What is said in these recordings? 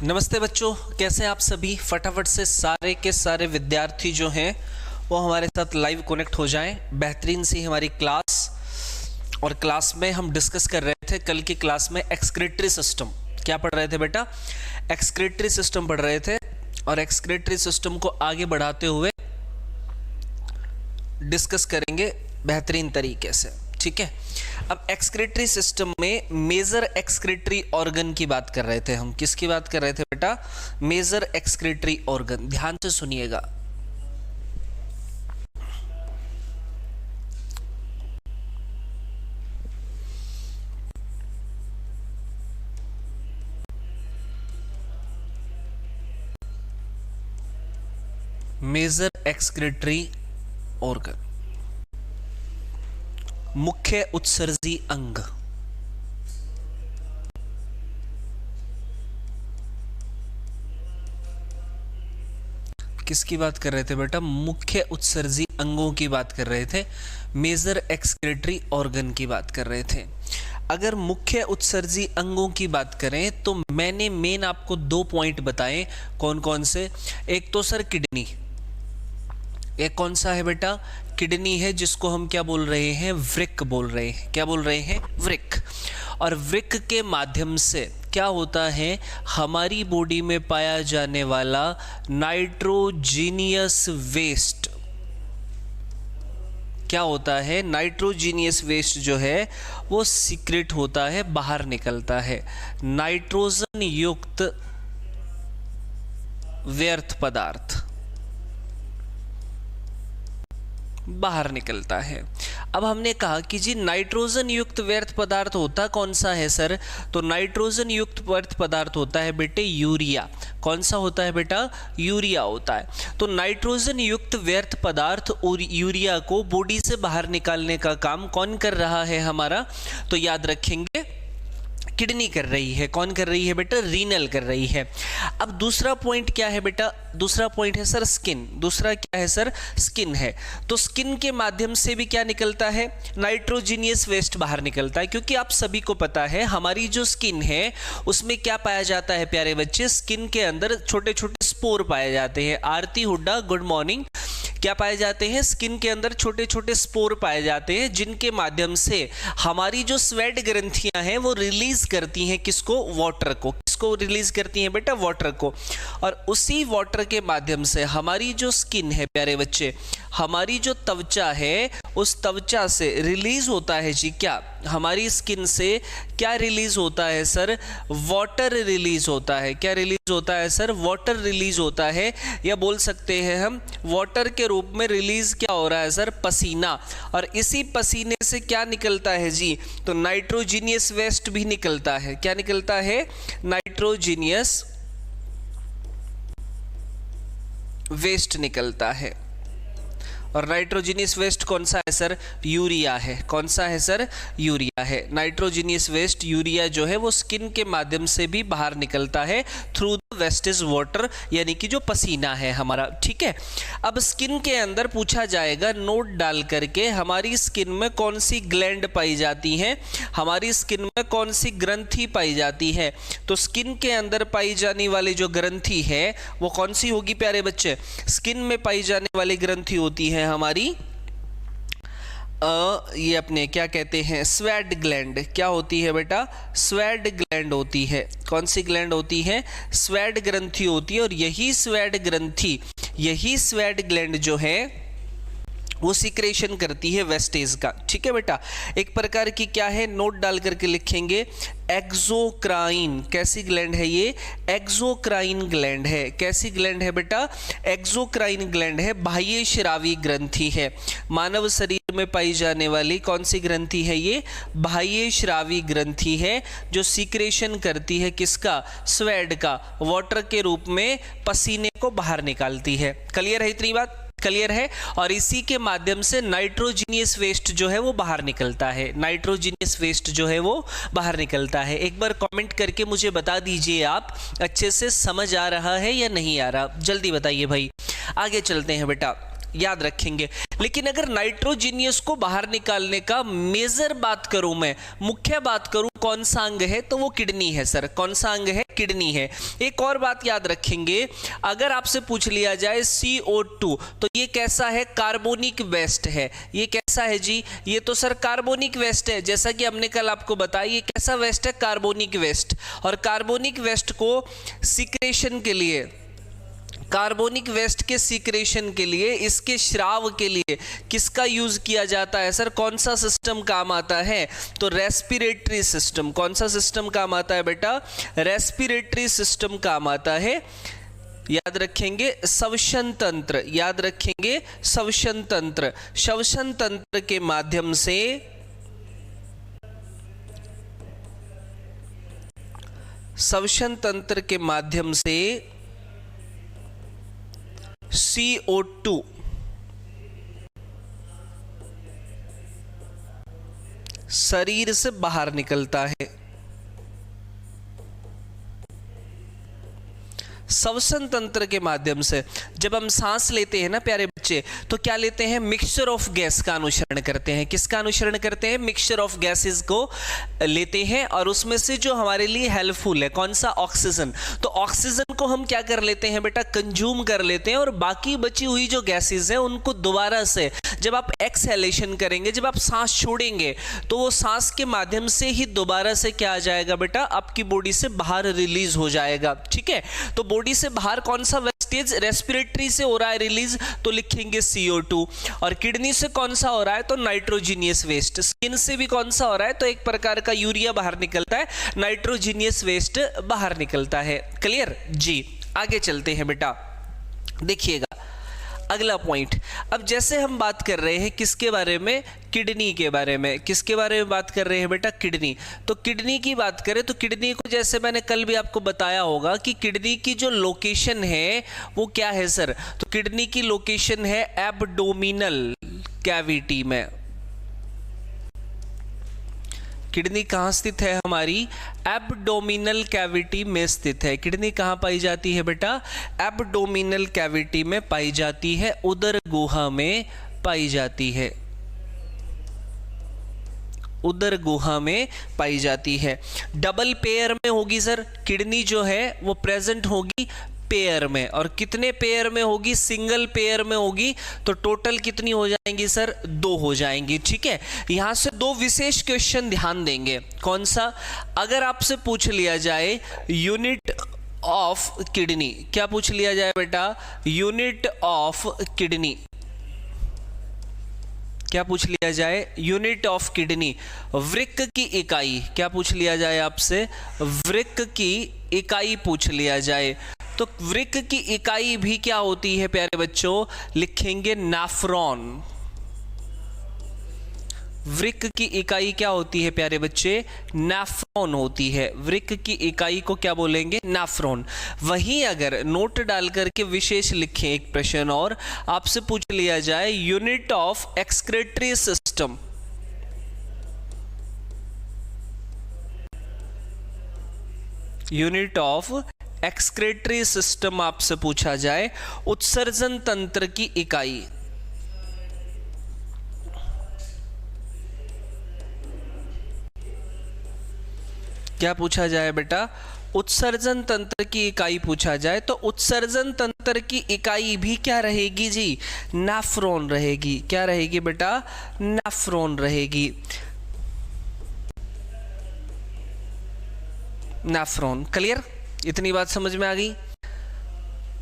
नमस्ते बच्चों, कैसे हैं आप सभी। फटाफट से सारे के सारे विद्यार्थी जो हैं वो हमारे साथ लाइव कनेक्ट हो जाएं। बेहतरीन सी हमारी क्लास, और क्लास में हम डिस्कस कर रहे थे कल की क्लास में एक्सक्रीटरी सिस्टम। क्या पढ़ रहे थे बेटा? एक्सक्रीटरी सिस्टम पढ़ रहे थे, और एक्सक्रीटरी सिस्टम को आगे बढ़ाते हुए डिस्कस करेंगे बेहतरीन तरीके से। ठीक है, अब एक्सक्रीटरी सिस्टम में मेजर एक्सक्रीटरी ऑर्गन की बात कर रहे थे हम। किसकी बात कर रहे थे बेटा? Major excretory organ. ध्यान से सुनिएगा। मेजर एक्सक्रीटरी ऑर्गन, मुख्य उत्सर्जी अंग। किसकी बात कर रहे थे बेटा? मुख्य उत्सर्जी अंगों की बात कर रहे थे, मेजर एक्सक्रीटरी ऑर्गन की बात कर रहे थे। अगर मुख्य उत्सर्जी अंगों की बात करें तो मैंने मेन आपको 2 पॉइंट बताए। कौन कौन से? एक तो सर किडनी, एक कौन सा है बेटा? किडनी है, जिसको हम क्या बोल रहे हैं? वृक्क बोल रहे हैं। क्या बोल रहे हैं? वृक्क। और वृक्क के माध्यम से क्या होता है? हमारी बॉडी में पाया जाने वाला नाइट्रोजीनियस वेस्ट, क्या होता है? नाइट्रोजीनियस वेस्ट जो है वो सीक्रेट होता है, बाहर निकलता है। नाइट्रोजन युक्त व्यर्थ पदार्थ बाहर निकलता है। अब हमने कहा कि जी नाइट्रोजन युक्त व्यर्थ पदार्थ होता कौन सा है सर? तो नाइट्रोजन युक्त व्यर्थ पदार्थ होता है बेटे यूरिया। कौन सा होता है बेटा? यूरिया होता है। तो नाइट्रोजन युक्त व्यर्थ पदार्थ और यूरिया को बॉडी से बाहर निकालने का काम कौन कर रहा है हमारा? तो याद रखेंगे, किडनी कर रही है। कौन कर रही है बेटा? रीनल कर रही है। अब दूसरा पॉइंट क्या है बेटा? दूसरा पॉइंट है सर स्किन। दूसरा क्या है सर? स्किन है। तो स्किन के माध्यम से भी क्या निकलता है? नाइट्रोजीनियस वेस्ट बाहर निकलता है। क्योंकि आप सभी को पता है हमारी जो स्किन है उसमें क्या पाया जाता है प्यारे बच्चे? स्किन के अंदर छोटे छोटे स्पोर पाए जाते हैं। आरती हुड्डा गुड मॉर्निंग। क्या पाए जाते हैं? स्किन के अंदर छोटे छोटे स्पोर पाए जाते हैं, जिनके माध्यम से हमारी जो स्वेट ग्रंथियां हैं वो रिलीज करती हैं किसको? वाटर को। किसको रिलीज करती हैं बेटा? वाटर को। और उसी वाटर के माध्यम से हमारी जो स्किन है प्यारे बच्चे, हमारी जो त्वचा है, उस त्वचा से रिलीज होता है जी क्या? हमारी स्किन से क्या रिलीज होता है सर? वाटर रिलीज होता है। क्या रिलीज होता है सर? वाटर रिलीज होता है, या बोल सकते हैं हम वाटर के रूप में रिलीज क्या हो रहा है सर? पसीना। और इसी पसीने से क्या निकलता है जी? तो नाइट्रोजीनियस वेस्ट भी निकलता है। क्या निकलता है? नाइट्रोजीनियस वेस्ट निकलता है। और नाइट्रोजीनियस वेस्ट कौन सा है सर? यूरिया है। कौन सा है सर? यूरिया है। नाइट्रोजीनियस वेस्ट यूरिया जो है वो स्किन के माध्यम से भी बाहर निकलता है थ्रू द वेस्टेज वाटर, यानी कि जो पसीना है हमारा। ठीक है, अब स्किन के अंदर पूछा जाएगा नोट डाल करके हमारी स्किन में कौन सी ग्लैंड पाई जाती है, हमारी स्किन में कौन सी ग्रंथि पाई जाती है। तो स्किन के अंदर पाई जाने वाली जो ग्रंथि है वो कौन सी होगी प्यारे बच्चे? स्किन में पाई जाने वाली ग्रंथि होती है हमारी ये अपने क्या कहते हैं? Sweat gland. क्या होती है बेटा? स्वेट ग्लैंड होती है। कौन सी ग्लैंड होती है? स्वेट ग्रंथि होती है। और यही स्वेट ग्रंथि, यही स्वेट ग्लैंड जो है वो सिक्रेशन करती है वेस्टेज का। ठीक है बेटा, एक प्रकार की क्या है? नोट डाल करके लिखेंगे एक्सोक्राइन। कैसी ग्लैंड है ये? एक्सोक्राइन ग्लैंड है। कैसी ग्लैंड है बेटा? एक्सोक्राइन ग्लैंड है। बाह्य श्रावी ग्रंथि है। मानव शरीर में पाई जाने वाली कौन सी ग्रंथि है ये? बाह्य श्रावी ग्रंथि है, जो सिक्रेशन करती है किसका? स्वेट का, वाटर के रूप में पसीने को बाहर निकालती है। क्लियर है? इतनी बात क्लियर है? और इसी के माध्यम से नाइट्रोजीनियस वेस्ट जो है वो बाहर निकलता है। नाइट्रोजीनियस वेस्ट जो है वो बाहर निकलता है। एक बार कमेंट करके मुझे बता दीजिए आप अच्छे से समझ आ रहा है या नहीं आ रहा? जल्दी बताइए भाई। आगे चलते हैं बेटा। याद रखेंगे। लेकिन अगर नाइट्रोजीनियस को बाहर निकालने का मेजर बात करूं, मैं मुख्य बात करूं, कौन सा अंग है, तो वो किडनी है सर। कौन सा अंग है? किडनी है। एक और बात याद रखेंगे, अगर आपसे पूछ लिया जाए CO2 तो ये कैसा है, कार्बोनिक वेस्ट है। ये कैसा है जी, ये तो सर कार्बोनिक वेस्ट है, जैसा कि हमने कल आपको बताया। ये कैसा वेस्ट है, कार्बोनिक वेस्ट। और कार्बोनिक वेस्ट को सीक्रेशन के लिए, कार्बोनिक वेस्ट के सीक्रेशन के लिए, इसके श्राव के लिए किसका यूज किया जाता है सर, कौन सा सिस्टम काम आता है, तो रेस्पिरेटरी सिस्टम। कौन सा सिस्टम काम आता है बेटा, रेस्पिरेटरी सिस्टम काम आता है। याद रखेंगे श्वसन तंत्र, याद रखेंगे श्वसन तंत्र। श्वसन तंत्र के माध्यम से, श्वसन तंत्र के माध्यम से CO2 शरीर से बाहर निकलता है। श्वसन तंत्र के माध्यम से जब हम सांस लेते हैं ना प्यारे बच्चे, तो क्या लेते हैं, मिक्सचर ऑफ गैस का अनुसरण करते हैं। किसका अनुसरण करते हैं, मिक्सचर ऑफ गैसेस को लेते हैं, और उसमें से जो हमारे लिए हेल्पफुल है कौन सा, ऑक्सीजन। तो ऑक्सीजन को हम क्या कर लेते हैं बेटा, कंज्यूम कर लेते हैं, और बाकी बची हुई जो गैसेस हैं उनको दोबारा से जब आप एक्सहेलेशन करेंगे, जब आप सांस छोड़ेंगे, तो वो सांस के माध्यम से ही दोबारा से क्या आ जाएगा बेटा, आपकी बॉडी से बाहर रिलीज हो जाएगा। ठीक है, तो बॉडी से बाहर कौन सा वेस्टेज, रेस्पिरेटरी से हो रहा है रिलीज, तो लिखेंगे CO2। और किडनी से कौन सा हो रहा है, तो नाइट्रोजीनियस वेस्ट। स्किन से भी कौन सा हो रहा है, तो एक प्रकार का यूरिया बाहर निकलता है, नाइट्रोजीनियस वेस्ट बाहर निकलता है। क्लियर जी, आगे चलते हैं बेटा, देखिएगा अगला पॉइंट। अब जैसे हम बात कर रहे हैं किसके बारे में, किडनी के बारे में। किसके बारे में बात कर रहे हैं बेटा, किडनी। तो किडनी की बात करें तो किडनी को, जैसे मैंने कल भी आपको बताया होगा कि किडनी की जो लोकेशन है वो क्या है सर, तो किडनी की लोकेशन है एब्डोमिनल कैविटी में। किडनी कहाँ स्थित है हमारी, एब्डोमिनल कैविटी में स्थित है। किडनी कहाँ पाई जाती है बेटा, एब्डोमिनल कैविटी में पाई जाती है, उदर गुहा में पाई जाती है, उदर गुहा में पाई जाती है। डबल पेयर में होगी सर, किडनी जो है वो प्रेजेंट होगी पेयर में, और कितने पेयर में होगी, सिंगल पेयर में होगी। तो टोटल कितनी हो जाएंगी सर, 2 हो जाएंगी। ठीक है, यहां से 2 विशेष क्वेश्चन ध्यान देंगे। कौन सा, अगर आपसे पूछ लिया जाए यूनिट ऑफ किडनी, क्या पूछ लिया जाए बेटा, यूनिट ऑफ किडनी, क्या पूछ लिया जाए, यूनिट ऑफ किडनी, वृक्क की इकाई, क्या पूछ लिया जाए आपसे, वृक्क की इकाई पूछ लिया जाए, तो वृक्क की इकाई भी क्या होती है प्यारे बच्चों, लिखेंगे नेफ्रॉन। वृक्क की इकाई क्या होती है प्यारे बच्चे, नेफ्रॉन होती है। वृक्क की इकाई को क्या बोलेंगे, नेफ्रॉन। वहीं अगर नोट डाल करके विशेष लिखें, एक प्रश्न और आपसे पूछ लिया जाए, unit of excretory system, unit of excretory system आपसे पूछा जाए, उत्सर्जन तंत्र की इकाई, क्या पूछा जाए बेटा, उत्सर्जन तंत्र की इकाई पूछा जाए, तो उत्सर्जन तंत्र की इकाई भी क्या रहेगी जी, नेफ्रॉन रहेगी। क्या रहेगी बेटा, नेफ्रॉन रहेगी, नेफ्रॉन। क्लियर, इतनी बात समझ में आ गई,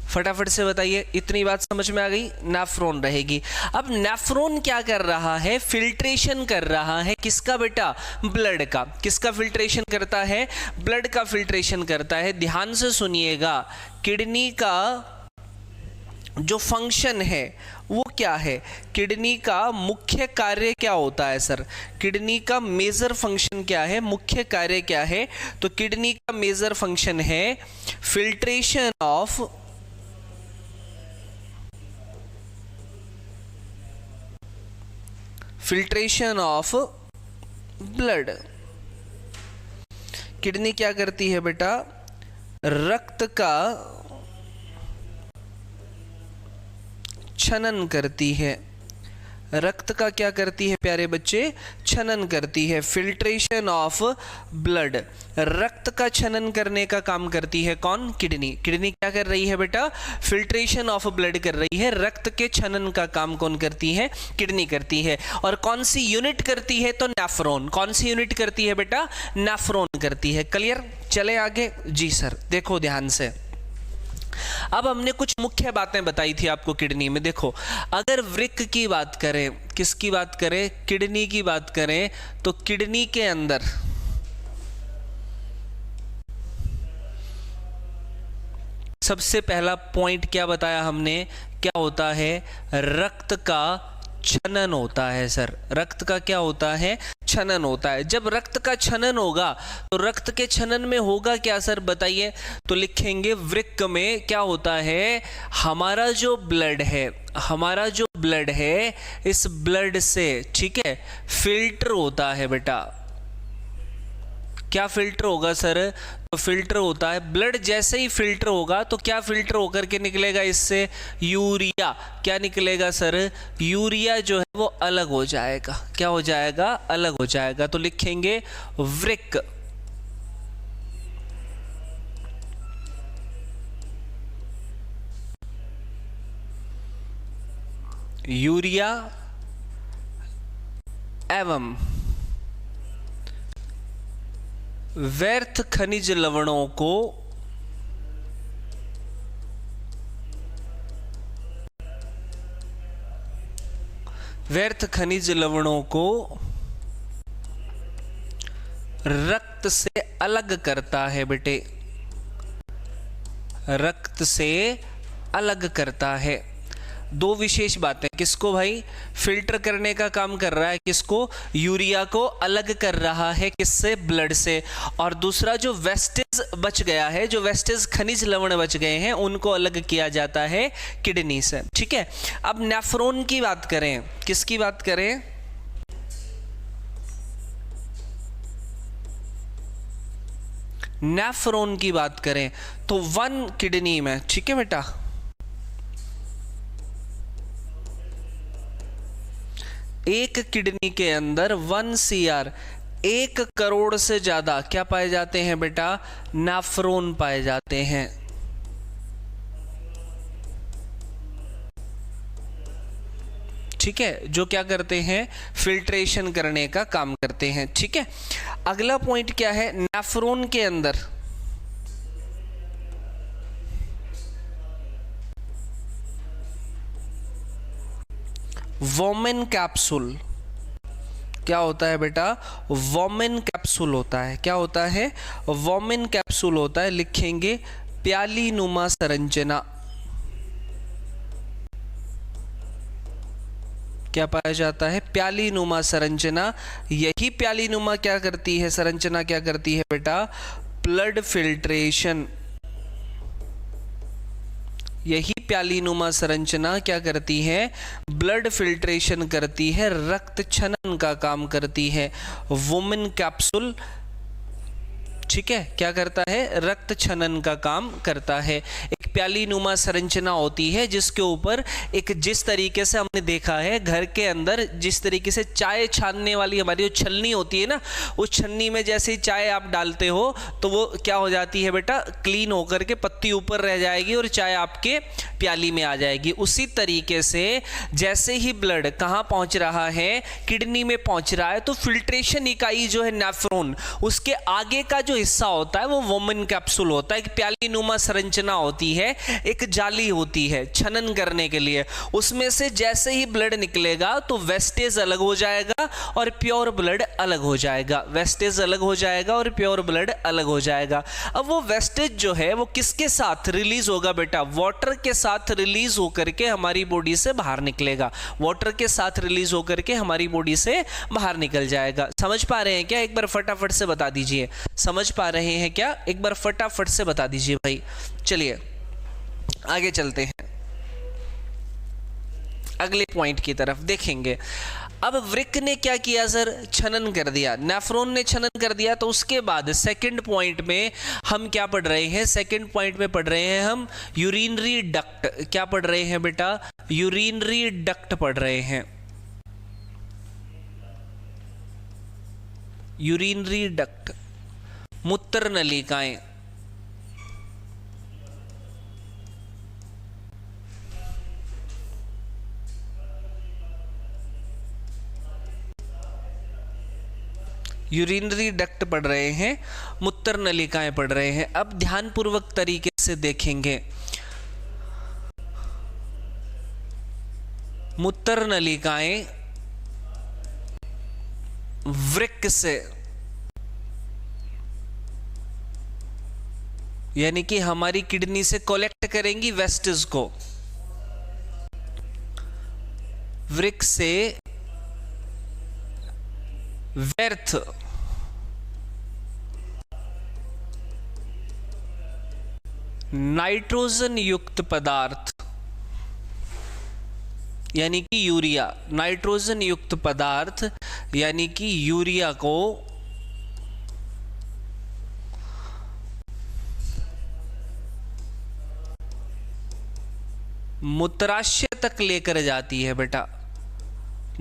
फटाफट से बताइए, इतनी बात समझ में आ गई, नेफ्रॉन रहेगी। अब नेफ्रॉन क्या कर रहा है, फिल्ट्रेशन कर रहा है, किसका बेटा, ब्लड का। किसका फिल्ट्रेशन करता है, ब्लड का फिल्ट्रेशन करता है। ध्यान से सुनिएगा, किडनी का जो फंक्शन है वो क्या है, किडनी का मुख्य कार्य क्या होता है सर, किडनी का मेजर फंक्शन क्या है, मुख्य कार्य क्या है, तो किडनी का मेजर फंक्शन है फिल्ट्रेशन ऑफ ब्लड। किडनी क्या करती है बेटा, रक्त का छनन करती है, रक्त का क्या करती है प्यारे बच्चे, छनन करती है। फिल्ट्रेशन ऑफ ब्लड, रक्त का छनन करने का काम करती है कौन, किडनी। किडनी क्या कर रही है बेटा, फिल्ट्रेशन ऑफ ब्लड कर रही है। रक्त के छनन का काम कौन करती है, किडनी करती है। और कौन सी यूनिट करती है, तो नेफ्रॉन। कौन सी यूनिट करती है बेटा, नेफ्रॉन करती है। क्लियर, चले आगे। जी सर, देखो ध्यान से। अब हमने कुछ मुख्य बातें बताई थी आपको किडनी में। देखो, अगर वृक्क की बात करें, किसकी बात करें, किडनी की बात करें, तो किडनी के अंदर सबसे पहला पॉइंट क्या बताया हमने, क्या होता है, रक्त का छनन होता है सर। रक्त का क्या होता है, छनन होता है। जब रक्त का छनन होगा तो रक्त के छनन में होगा क्या सर, बताइए। तो लिखेंगे वृक्क में क्या होता है, हमारा जो ब्लड है, हमारा जो ब्लड है, इस ब्लड से, ठीक है, फिल्टर होता है बेटा। क्या फिल्टर होगा सर, तो फिल्टर होता है ब्लड। जैसे ही फिल्टर होगा तो क्या फिल्टर होकर के निकलेगा इससे, यूरिया। क्या निकलेगा सर, यूरिया जो है वो अलग हो जाएगा। क्या हो जाएगा, अलग हो जाएगा। तो लिखेंगे वृक्क। यूरिया एवं व्यर्थ खनिज लवणों को रक्त से अलग करता है बेटे, रक्त से अलग करता है। दो विशेष बातें, किसको भाई, फिल्टर करने का काम कर रहा है, किसको, यूरिया को अलग कर रहा है, किससे, ब्लड से। और दूसरा जो वेस्टेज बच गया है, जो वेस्टेज खनिज लवण बच गए हैं, उनको अलग किया जाता है किडनी से। ठीक है, अब नेफ्रॉन की बात करें, किसकी बात करें, नेफ्रॉन की बात करें तो 1 किडनी में, ठीक है बेटा, एक किडनी के अंदर 1 CR, 1 करोड़ से ज्यादा क्या पाए जाते हैं बेटा, नेफ्रॉन पाए जाते हैं। ठीक है, जो क्या करते हैं, फिल्ट्रेशन करने का काम करते हैं। ठीक है, अगला पॉइंट क्या है, नेफ्रॉन के अंदर वोमेन कैप्सूल, क्या होता है बेटा, वोमेन कैप्सूल होता है। क्या होता है, वोमेन कैप्सूल होता है। लिखेंगे प्याली नुमा संरचना। क्या पाया जाता है, प्याली नुमा संरचना। यही प्याली नुमा क्या करती है, संरचना क्या करती है बेटा, ब्लड फिल्ट्रेशन। यही प्यालीनुमा संरचना क्या करती है, ब्लड फिल्ट्रेशन करती है, रक्त छनन का काम करती है। वुमेन कैप्सूल, ठीक है, क्या करता है, रक्त छनन का काम करता है। एक प्यालीनुमा संरचना होती है जिसके ऊपर एक, जिस तरीके से हमने देखा है घर के अंदर, जिस तरीके से चाय छानने वाली हमारी जो छलनी होती है ना, उस छन्नी में जैसे ही चाय आप डालते हो तो वो क्या हो जाती है बेटा, क्लीन होकर के पत्ती ऊपर रह जाएगी और चाय आपके प्याली में आ जाएगी। उसी तरीके से जैसे ही ब्लड कहाँ पहुंच रहा है, किडनी में पहुंच रहा है, तो फिल्ट्रेशन इकाई जो है नेफ्रॉन, उसके आगे का जो हिस्सा होता है वो वोमेन कैप्सूल होता है। एक प्यालीनुमा संरचना होती है, एक जाली होती है छनन करने के लिए। उसमें से जैसे ही ब्लड निकलेगा तो वेस्टेज अलग हो जाएगा और प्योर ब्लड अलग हो जाएगा। वेस्टेज अलग हो जाएगा और प्योर ब्लड अलग हो जाएगा। अब वो वेस्टेज जो है वो किसके साथ रिलीज होगा बेटा, वाटर के साथ रिलीज होकर के हमारी बॉडी से बाहर निकलेगा। वाटर के साथ रिलीज होकर के हमारी बॉडी से बाहर निकल जाएगा। समझ पा रहे हैं क्या, एक बार फटाफट से बता दीजिए, समझ पा रहे हैं क्या, एक बार फटाफट से बता दीजिए भाई। चलिए आगे चलते हैं, अगले पॉइंट की तरफ देखेंगे। अब वृक्क ने क्या किया सर, छनन कर दिया, नेफ्रॉन ने छनन कर दिया। तो उसके बाद सेकंड पॉइंट में हम क्या पढ़ रहे हैं, सेकंड पॉइंट में पढ़ रहे हैं हम यूरिनरी डक्ट। क्या पढ़ रहे हैं बेटा, यूरिनरी डक्ट पढ़ रहे हैं। यूरिनरी डक्ट, मूत्र नलिकाएं। यूरिनरी डक्ट पढ़ रहे हैं, मूत्र नलिकाएं पढ़ रहे हैं। अब ध्यानपूर्वक तरीके से देखेंगे। मूत्र नलिकाएं वृक्क से, यानी कि हमारी किडनी से कलेक्ट करेंगी वेस्टेज को। वृक्क से व्यर्थ नाइट्रोजन युक्त पदार्थ, यानी कि यूरिया, नाइट्रोजन युक्त पदार्थ यानी कि यूरिया को मूत्राशय तक लेकर जाती है बेटा,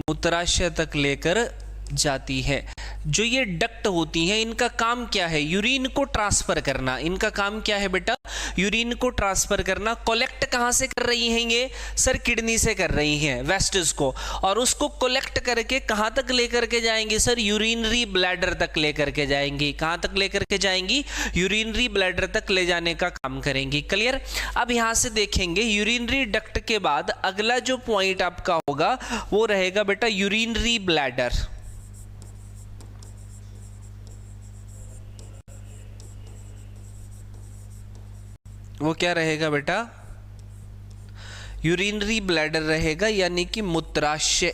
मूत्राशय तक लेकर जाती है। जो ये डक्ट होती हैं इनका काम क्या है? यूरिन को ट्रांसफर करना। इनका काम क्या है बेटा? यूरिन को ट्रांसफर करना। कलेक्ट कहां से कर रही हैं ये? सर किडनी से कर रही हैं वेस्टेज को, और उसको कलेक्ट करके कहां तक लेकर के जाएंगी? सर यूरिनरी ब्लैडर तक लेकर के जाएंगी। कहां तक लेकर के जाएंगी? यूरिनरी ब्लैडर तक ले जाने का काम करेंगी। क्लियर? अब यहां से देखेंगे यूरिनरी डक्ट के बाद अगला जो पॉइंट आपका होगा वो रहेगा बेटा यूरिनरी ब्लैडर। वो क्या रहेगा बेटा? यूरिनरी ब्लैडर रहेगा, यानी कि मूत्राशय।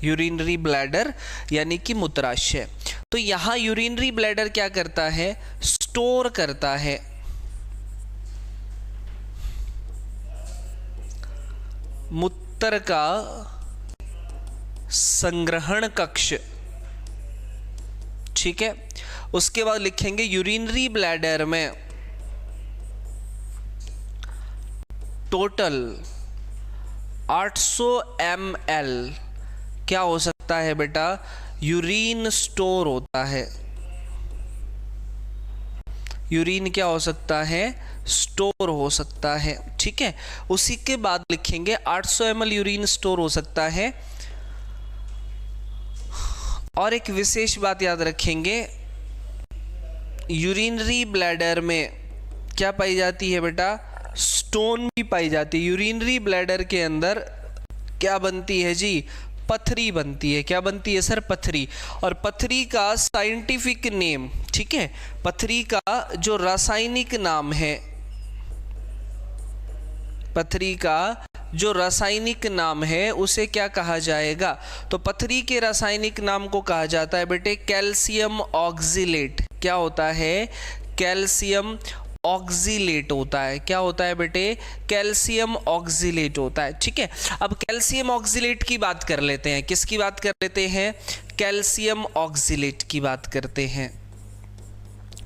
यूरिनरी ब्लैडर यानी कि मूत्राशय। तो यहां यूरिनरी ब्लैडर क्या करता है? स्टोर करता है मूत्र का संग्रहण कक्ष। ठीक है, उसके बाद लिखेंगे यूरिनरी ब्लैडर में टोटल 800 ml क्या हो सकता है बेटा? यूरिन स्टोर होता है। यूरिन क्या हो सकता है? स्टोर हो सकता है। ठीक है, उसी के बाद लिखेंगे 800 ml यूरिन स्टोर हो सकता है। और एक विशेष बात याद रखेंगे, यूरिनरी ब्लैडर में क्या पाई जाती है बेटा? स्टोन भी पाई जाती है। यूरिनरी ब्लैडर के अंदर क्या बनती है जी? पथरी बनती है। क्या बनती है सर? पथरी। और पथरी का साइंटिफिक नेम, ठीक है, पथरी का जो रासायनिक नाम है, पथरी का जो रासायनिक नाम है उसे क्या कहा जाएगा? तो पथरी के रासायनिक नाम को कहा जाता है बेटे कैल्शियम ऑक्जिलेट। क्या होता है? कैल्शियम ऑक्जिलेट होता है। क्या होता है बेटे? कैल्शियम ऑक्जिलेट होता है। ठीक है, अब कैल्शियम ऑक्जिलेट की बात कर लेते हैं। किसकी बात कर लेते हैं? कैल्शियम ऑक्जिलेट की बात करते हैं।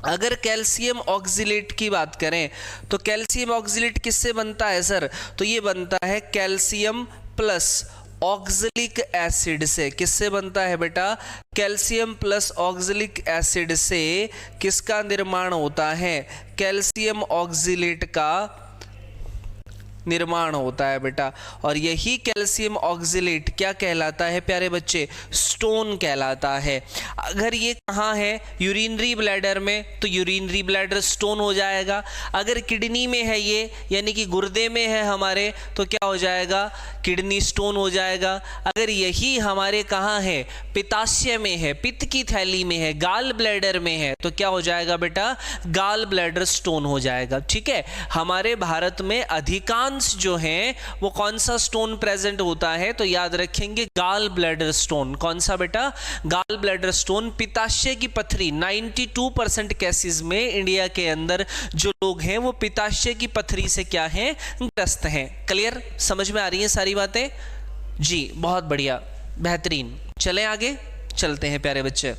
अगर कैल्शियम ऑक्जिलेट की बात करें तो कैल्शियम ऑक्जिलेट किससे बनता है सर? तो ये बनता है कैल्शियम प्लस ऑक्जेलिक एसिड से। किससे बनता है बेटा? कैल्शियम प्लस ऑक्जेलिक एसिड से किसका निर्माण होता है? कैल्शियम ऑक्जिलेट का निर्माण होता है बेटा। और यही कैल्शियम ऑक्जिलेट क्या कहलाता है प्यारे बच्चे? स्टोन कहलाता है। अगर ये कहाँ है? यूरिनरी ब्लैडर में, तो यूरिनरी ब्लैडर स्टोन हो जाएगा। अगर किडनी में है ये, यानी कि गुर्दे में है हमारे, तो क्या हो जाएगा? किडनी स्टोन हो जाएगा। अगर यही हमारे कहाँ है? पित्ताशय में है, पित्त की थैली में है, गाल ब्लैडर में है, तो क्या हो जाएगा बेटा? गाल ब्लैडर स्टोन हो जाएगा। ठीक है, हमारे भारत में अधिकांश जो हैं वो कौन सा स्टोन प्रेजेंट होता है? तो याद रखेंगे गाल ब्लैडर स्टोन। कौन सा बेटा? Gall bladder stone. पित्ताशय की पथरी 92% केसेस में इंडिया के अंदर जो लोग हैं वो पित्ताशय की पथरी से क्या हैं? ग्रस्त हैं। क्लियर? समझ में आ रही है सारी बातें जी? बहुत बढ़िया, बेहतरीन। चलें आगे, चलते हैं प्यारे बच्चे,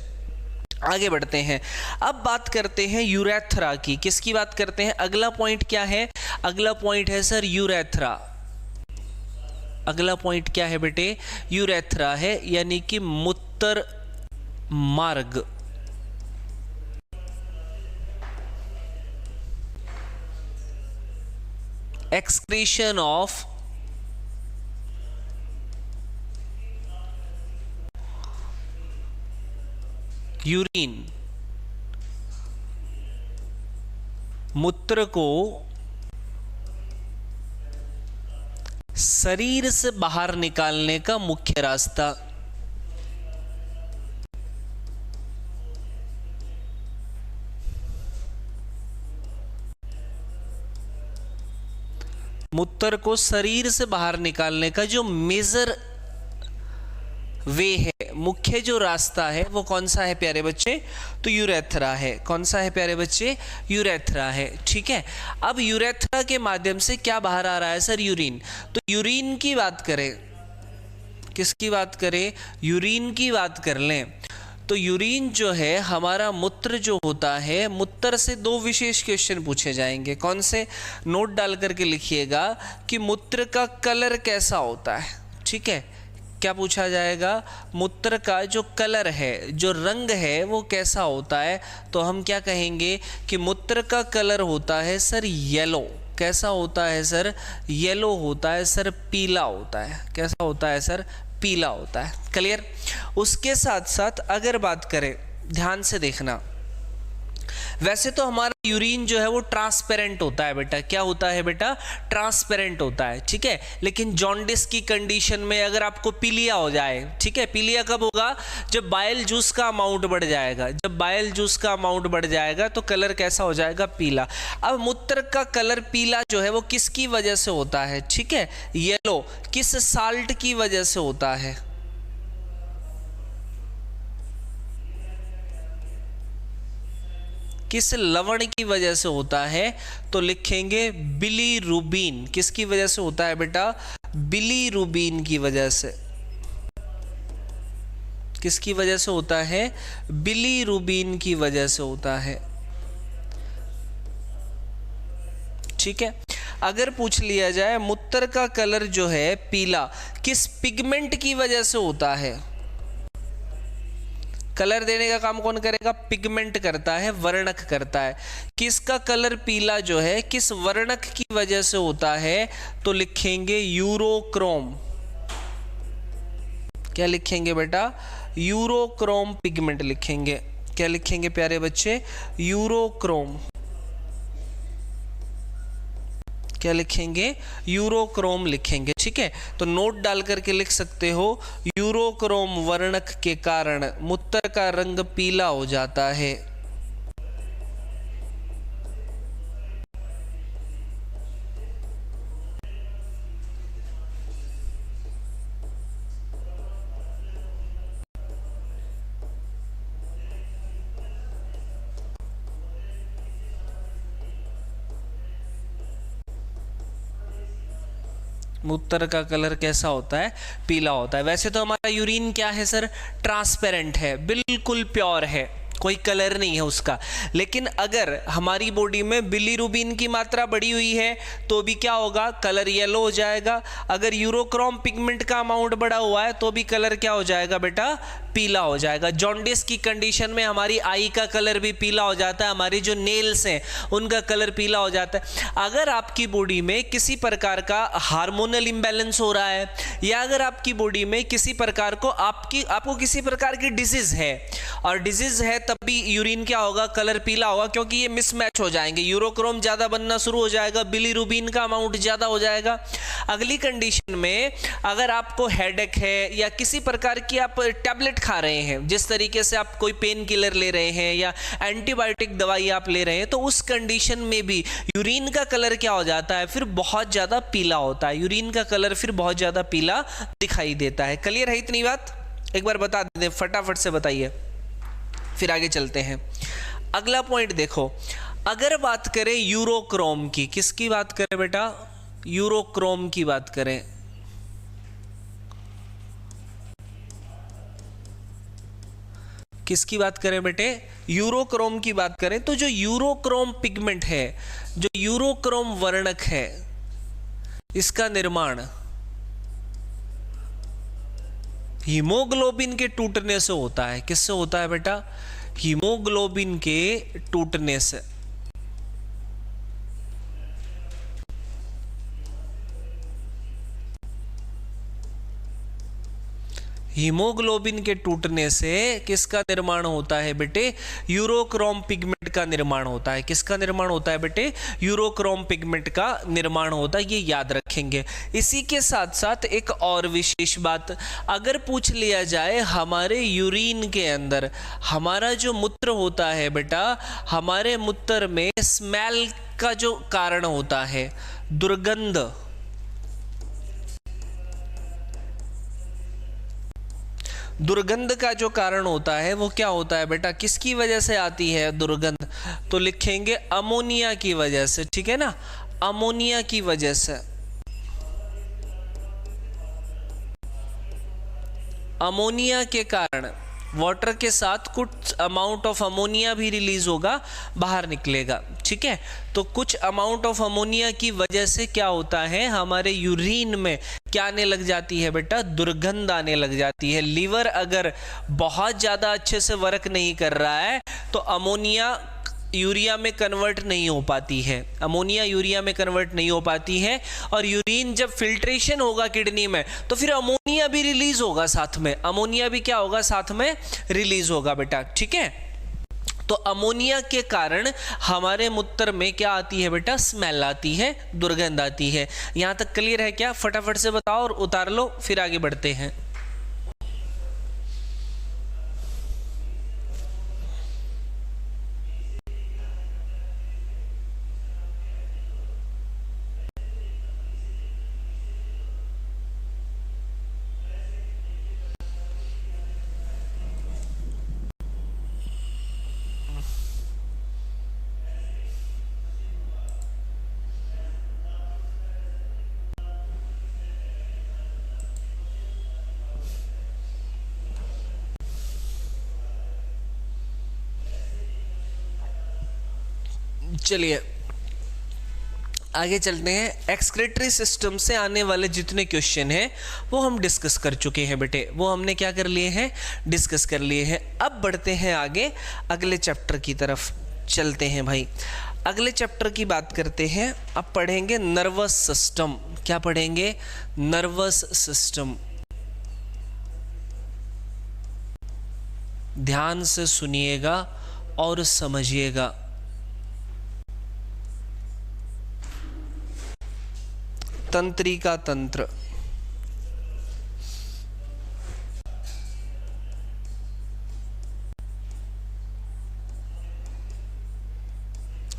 आगे बढ़ते हैं। अब बात करते हैं यूरेथ्रा की। किसकी बात करते हैं? अगला पॉइंट क्या है? अगला पॉइंट है सर यूरेथ्रा। अगला पॉइंट क्या है बेटे? यूरेथ्रा है, यानी कि मूत्र मूत्र मार्ग, एक्सक्रीशन ऑफ यूरिन, मूत्र को शरीर से बाहर निकालने का मुख्य रास्ता। मूत्र को शरीर से बाहर निकालने का जो मेजर वे है, मुख्य जो रास्ता है, वो कौन सा है प्यारे बच्चे? तो यूरेथ्रा है। कौन सा है प्यारे बच्चे? यूरेथ्रा है। ठीक है, अब यूरेथ्रा के माध्यम से क्या बाहर आ रहा है सर? यूरिन। तो यूरिन की बात करें, किसकी बात करें? यूरिन की बात कर लें तो यूरिन जो है हमारा मूत्र जो होता है, मूत्र से दो विशेष क्वेश्चन पूछे जाएंगे। कौन से? नोट डाल करके लिखिएगा कि मूत्र का कलर कैसा होता है। ठीक है, क्या पूछा जाएगा? मूत्र का जो कलर है, जो रंग है, वो कैसा होता है? तो हम क्या कहेंगे कि मूत्र का कलर होता है सर येलो। कैसा होता है सर? येलो होता है सर, पीला होता है। कैसा होता है सर? पीला होता है। क्लियर? उसके साथ साथ अगर बात करें, ध्यान से देखना, वैसे तो हमारा यूरिन जो है वो ट्रांसपेरेंट होता है बेटा। क्या होता है बेटा? ट्रांसपेरेंट होता है। ठीक है, लेकिन जॉन्डिस की कंडीशन में अगर आपको पीलिया हो जाए, ठीक है, पीलिया कब होगा? जब बाइल जूस का अमाउंट बढ़ जाएगा। जब बाइल जूस का अमाउंट बढ़ जाएगा तो कलर कैसा हो जाएगा? पीला। अब मूत्र का कलर पीला जो है वो किसकी वजह से होता है? ठीक है, येलो। किस साल्ट की वजह से होता है? किस लवण की वजह से होता है? तो लिखेंगे बिलीरुबिन। किसकी वजह से होता है बेटा? बिलीरुबिन की वजह से। किसकी वजह से होता है? बिलीरुबिन की वजह से होता है। ठीक है, अगर पूछ लिया जाए मूत्र का कलर जो है पीला किस पिगमेंट की वजह से होता है? कलर देने का काम कौन करेगा? पिगमेंट करता है, वर्णक करता है। किसका कलर पीला जो है किस वर्णक की वजह से होता है? तो लिखेंगे यूरोक्रोम। क्या लिखेंगे बेटा? यूरोक्रोम पिगमेंट लिखेंगे। क्या लिखेंगे प्यारे बच्चे? यूरोक्रोम। क्या लिखेंगे? यूरोक्रोम लिखेंगे। ठीक है, तो नोट डाल करके लिख सकते हो, यूरोक्रोम वर्णक के कारण मूत्र का रंग पीला हो जाता है। मूत्र का कलर कैसा होता है? पीला होता है। वैसे तो हमारा यूरिन क्या है सर? ट्रांसपेरेंट है, बिल्कुल प्योर है, कोई कलर नहीं है उसका। लेकिन अगर हमारी बॉडी में बिलीरुबिन की मात्रा बढ़ी हुई है तो भी क्या होगा? कलर येलो हो जाएगा। अगर यूरोक्रोम पिगमेंट का अमाउंट बढ़ा हुआ है तो भी कलर क्या हो जाएगा बेटा? पीला हो जाएगा। जॉन्डिस की कंडीशन में हमारी आई का कलर भी पीला हो जाता है, हमारी जो नेल्स हैं उनका कलर पीला हो जाता है। अगर आपकी बॉडी में किसी प्रकार का हार्मोनल इंबैलेंस हो रहा है, या अगर आपकी बॉडी में किसी प्रकार को आपको किसी प्रकार की डिजीज है, और डिजीज है तब भी यूरिन क्या होगा? कलर पीला होगा, क्योंकि ये मिसमैच हो जाएंगे। यूरोक्रोम ज्यादा बनना शुरू हो जाएगा, बिलीरुबिन का अमाउंट ज्यादा हो जाएगा। अगली कंडीशन में अगर आपको हेडेक है या किसी प्रकार की आप टैबलेट खा रहे हैं, जिस तरीके से आप कोई पेन किलर ले रहे हैं या एंटीबायोटिक दवाई आप ले रहे हैं, तो उस कंडीशन में भी यूरिन का कलर क्या हो जाता है? फिर बहुत ज्यादा पीला होता है। यूरिन का कलर फिर बहुत ज्यादा पीला दिखाई देता है। क्लियर है इतनी बात? एक बार बता दें, फटाफट से बताइए, फिर आगे चलते हैं। अगला पॉइंट देखो, अगर बात करें यूरोक्रोम की, किसकी बात करें बेटा? यूरोक्रोम की बात करें। किसकी बात करें बेटे? यूरोक्रोम की बात करें तो जो यूरोक्रोम पिगमेंट है, जो यूरोक्रोम वर्णक है, इसका निर्माण हीमोग्लोबिन के टूटने से होता है। किससे होता है बेटा? हीमोग्लोबिन के टूटने से। हीमोग्लोबिन के टूटने से किसका निर्माण होता है बेटे? यूरोक्रोम पिगमेंट का निर्माण होता है। किसका निर्माण होता है बेटे? यूरोक्रोम पिगमेंट का निर्माण होता है, ये याद रखेंगे। इसी के साथ साथ एक और विशेष बात, अगर पूछ लिया जाए हमारे यूरिन के अंदर हमारा जो मूत्र होता है बेटा, हमारे मूत्र में स्मेल का जो कारण होता है, दुर्गंध, दुर्गंध का जो कारण होता है वो क्या होता है बेटा? किसकी वजह से आती है दुर्गंध? तो लिखेंगे अमोनिया की वजह से। ठीक है ना, अमोनिया की वजह से। अमोनिया के कारण वाटर के साथ कुछ अमाउंट ऑफ अमोनिया भी रिलीज होगा, बाहर निकलेगा। ठीक है, तो कुछ अमाउंट ऑफ अमोनिया की वजह से क्या होता है, हमारे यूरिन में क्या आने लग जाती है बेटा? दुर्गंध आने लग जाती है। लीवर अगर बहुत ज़्यादा अच्छे से वर्क नहीं कर रहा है तो अमोनिया यूरिया में कन्वर्ट नहीं हो पाती है, अमोनिया यूरिया में कन्वर्ट नहीं हो पाती है, और यूरिन जब फिल्ट्रेशन होगा किडनी में तो फिर अमोनिया भी रिलीज होगा साथ में, अमोनिया भी क्या होगा? साथ में रिलीज होगा बेटा। ठीक है, तो अमोनिया के कारण हमारे मूत्र में क्या आती है बेटा? स्मेल आती है, दुर्गंध आती है। यहां तक क्लियर है क्या? फटाफट से बताओ और उतार लो, फिर आगे बढ़ते हैं। चलिए आगे चलते हैं। एक्सक्रीटरी सिस्टम से आने वाले जितने क्वेश्चन हैं वो हम डिस्कस कर चुके हैं बेटे, वो हमने क्या कर लिए हैं? डिस्कस कर लिए हैं। अब बढ़ते हैं आगे, अगले चैप्टर की तरफ चलते हैं भाई। अगले चैप्टर की बात करते हैं। अब पढ़ेंगे नर्वस सिस्टम। क्या पढ़ेंगे? Nervous system. ध्यान से सुनिएगा और समझिएगा। तंत्रिका तंत्र,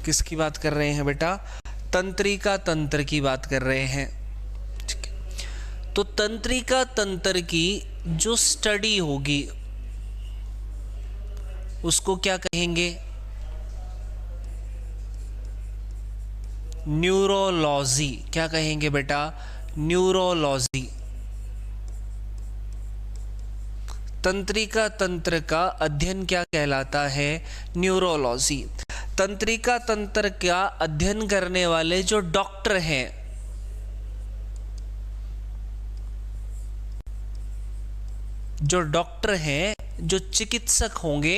किसकी बात कर रहे हैं बेटा? तंत्रिका तंत्र की बात कर रहे हैं। ठीक है, तो तंत्रिका तंत्र की जो स्टडी होगी उसको क्या कहेंगे? न्यूरोलॉजी। क्या कहेंगे बेटा? न्यूरोलॉजी। तंत्रिका तंत्र का अध्ययन क्या कहलाता है? न्यूरोलॉजी। तंत्रिका तंत्र का अध्ययन करने वाले जो डॉक्टर हैं, जो चिकित्सक होंगे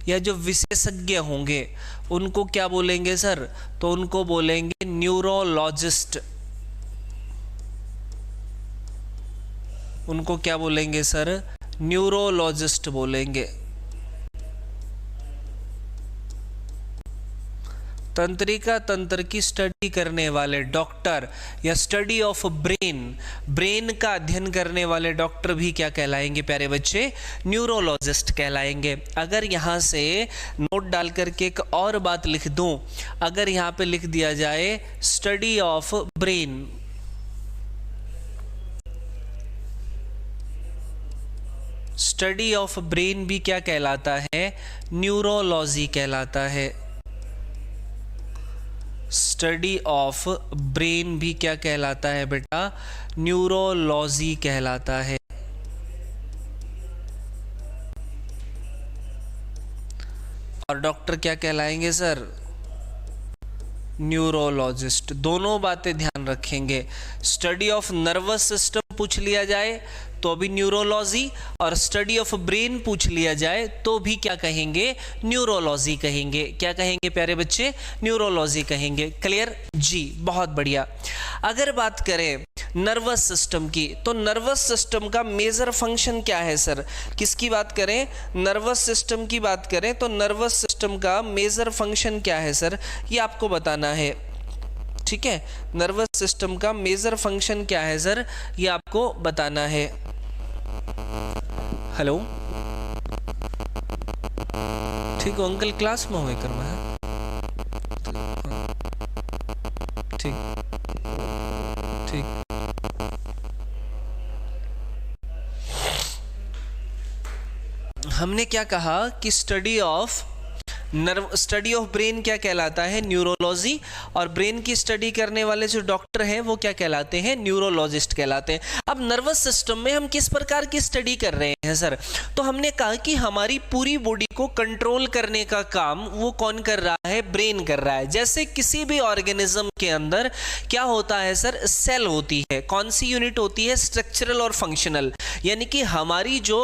या जो विशेषज्ञ होंगे, उनको क्या बोलेंगे सर? तो उनको बोलेंगे न्यूरोलॉजिस्ट। उनको क्या बोलेंगे सर? न्यूरोलॉजिस्ट बोलेंगे। तंत्रिका तंत्र की स्टडी करने वाले डॉक्टर या स्टडी ऑफ ब्रेन का अध्ययन करने वाले डॉक्टर भी क्या कहलाएंगे प्यारे बच्चे? न्यूरोलॉजिस्ट कहलाएंगे। अगर यहाँ से नोट डाल करके एक और बात लिख दूं, अगर यहाँ पे लिख दिया जाए study of brain, study of brain भी क्या कहलाता है? न्यूरोलॉजी कहलाता है। स्टडी ऑफ ब्रेन भी क्या कहलाता है बेटा? न्यूरोलॉजी कहलाता है। और डॉक्टर क्या कहलाएंगे सर? न्यूरोलॉजिस्ट। दोनों बातें ध्यान रखेंगे। स्टडी ऑफ नर्वस सिस्टम पूछ लिया जाए तो भी न्यूरोलॉजी, और स्टडी ऑफ ब्रेन पूछ लिया जाए तो भी क्या कहेंगे, न्यूरोलॉजी कहेंगे। क्या कहेंगे प्यारे बच्चे, न्यूरोलॉजी कहेंगे। क्लियर जी, बहुत बढ़िया। अगर बात करें नर्वस सिस्टम की, तो नर्वस सिस्टम का मेजर फंक्शन क्या है सर? किसकी बात करें, नर्वस सिस्टम की बात करें तो नर्वस सिस्टम का मेजर फंक्शन क्या है सर, ये आपको बताना है। ठीक है, नर्वस सिस्टम का मेजर फंक्शन क्या है सर, ये आपको बताना है। हेलो, ठीक हो अंकल, क्लास में हुए कर्मा है, ठीक ठीक। हमने क्या कहा कि स्टडी ऑफ ब्रेन क्या कहलाता है, न्यूरोलॉजी, और ब्रेन की स्टडी करने वाले जो डॉक्टर हैं वो क्या कहलाते हैं, न्यूरोलॉजिस्ट कहलाते हैं। अब नर्वस सिस्टम में हम किस प्रकार की स्टडी कर रहे हैं सर? तो हमने कहा कि हमारी पूरी बॉडी को कंट्रोल करने का काम वो कौन कर रहा है, ब्रेन कर रहा है। जैसे किसी भी ऑर्गेनिज्म के अंदर क्या होता है सर, सेल होती है। कौन सी यूनिट होती है, स्ट्रक्चरल और फंक्शनल, यानी कि हमारी जो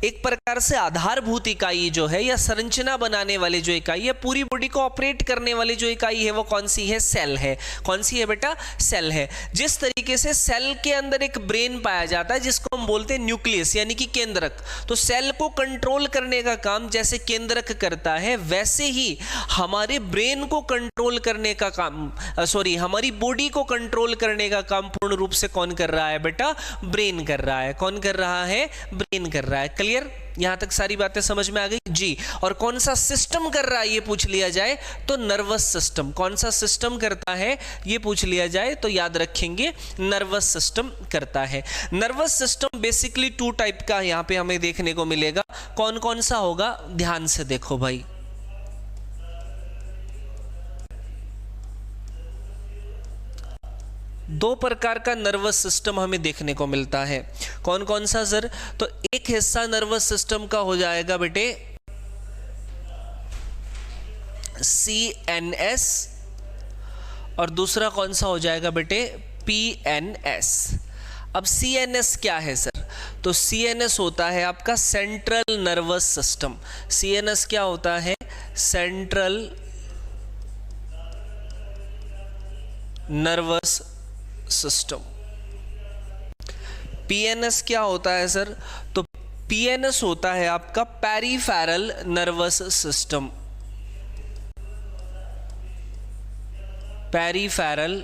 एक प्रकार से आधारभूत इकाई जो है या संरचना बनाने वाली जो इकाई है, पूरी बॉडी को ऑपरेट करने वाली जो इकाई है वो कौन सी है, सेल है। कौन सी है बेटा, सेल है। जिस तरीके से सेल के अंदर एक ब्रेन पाया जाता है जिसको हम बोलते हैं न्यूक्लियस यानी कि केंद्रक, तो सेल को कंट्रोल करने का काम जैसे केंद्रक करता है, वैसे ही हमारे ब्रेन को कंट्रोल करने का काम, हमारी बॉडी को कंट्रोल करने का काम पूर्ण रूप से कौन कर रहा है बेटा, ब्रेन कर रहा है। कौन कर रहा है, ब्रेन कर रहा है। क्लियर, यहां तक सारी बातें समझ में आ गई जी। और कौन सा सिस्टम कर रहा है ये पूछ लिया जाए तो नर्वस सिस्टम। कौन सा सिस्टम करता है ये पूछ लिया जाए तो याद रखेंगे नर्वस सिस्टम करता है। नर्वस सिस्टम बेसिकली 2 टाइप का यहां पे हमें देखने को मिलेगा। कौन कौन सा होगा, ध्यान से देखो भाई। दो प्रकार का नर्वस सिस्टम हमें देखने को मिलता है। कौन कौन सा सर? तो एक हिस्सा नर्वस सिस्टम का हो जाएगा बेटे CNS, और दूसरा कौन सा हो जाएगा बेटे, PNS। अब CNS क्या है सर? तो CNS होता है आपका सेंट्रल नर्वस सिस्टम। CNS क्या होता है, सेंट्रल नर्वस सिस्टम। PNS क्या होता है सर? तो PNS होता है आपका peripheral nervous system. Peripheral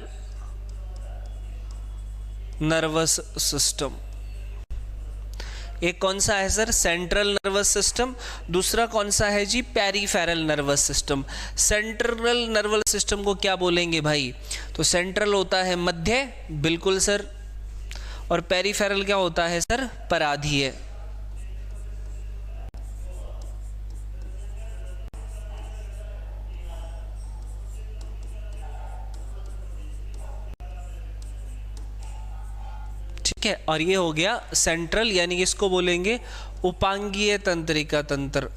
nervous system. एक कौन सा है सर, सेंट्रल नर्वस सिस्टम, दूसरा कौन सा है जी, peripheral nervous system. Central nervous system को क्या बोलेंगे भाई? तो सेंट्रल होता है मध्य, बिल्कुल सर, और पेरिफेरल क्या होता है सर, पराधीय। ठीक है, और ये हो गया सेंट्रल, यानी कि इसको बोलेंगे उपांगीय तंत्रिका तंत्र।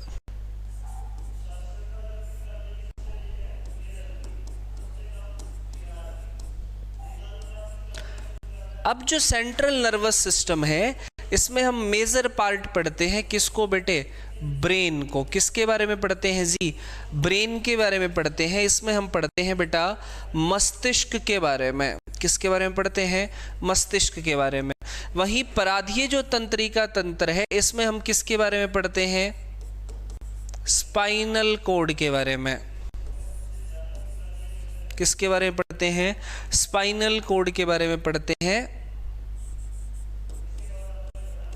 अब जो सेंट्रल नर्वस सिस्टम है इसमें हम मेजर पार्ट पढ़ते हैं किसको बेटे, ब्रेन को। किसके बारे में पढ़ते हैं जी, ब्रेन के बारे में पढ़ते हैं। इसमें हम पढ़ते हैं बेटा मस्तिष्क के बारे में। किसके बारे में पढ़ते हैं, मस्तिष्क के बारे में। वहीं पराधीय जो तंत्रिका तंत्र है इसमें हम किसके बारे में पढ़ते हैं, स्पाइनल कॉर्ड के बारे में। किसके बारे में पढ़ते हैं, स्पाइनल कॉर्ड के बारे में पढ़ते हैं।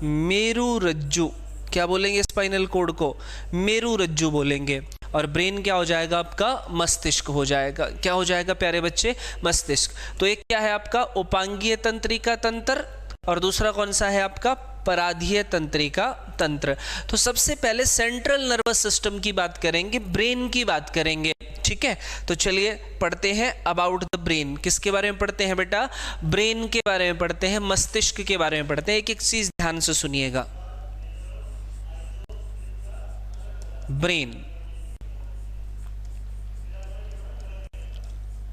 मेरुरज्जु, क्या बोलेंगे स्पाइनल कॉर्ड को, मेरुरज्जु बोलेंगे। और ब्रेन क्या हो जाएगा आपका, मस्तिष्क हो जाएगा। क्या हो जाएगा प्यारे बच्चे, मस्तिष्क। तो एक क्या है आपका उपांगीय तंत्रिका तंत्र, और दूसरा कौन सा है आपका पराधीय तंत्रिका तंत्र। तो सबसे पहले सेंट्रल नर्वस सिस्टम की बात करेंगे, ब्रेन की बात करेंगे। ठीक है, तो चलिए पढ़ते हैं अबाउट द ब्रेन। किसके बारे में पढ़ते हैं बेटा, ब्रेन के बारे में पढ़ते हैं, मस्तिष्क के बारे में पढ़ते हैं। एक एक चीज ध्यान से सुनिएगा। ब्रेन,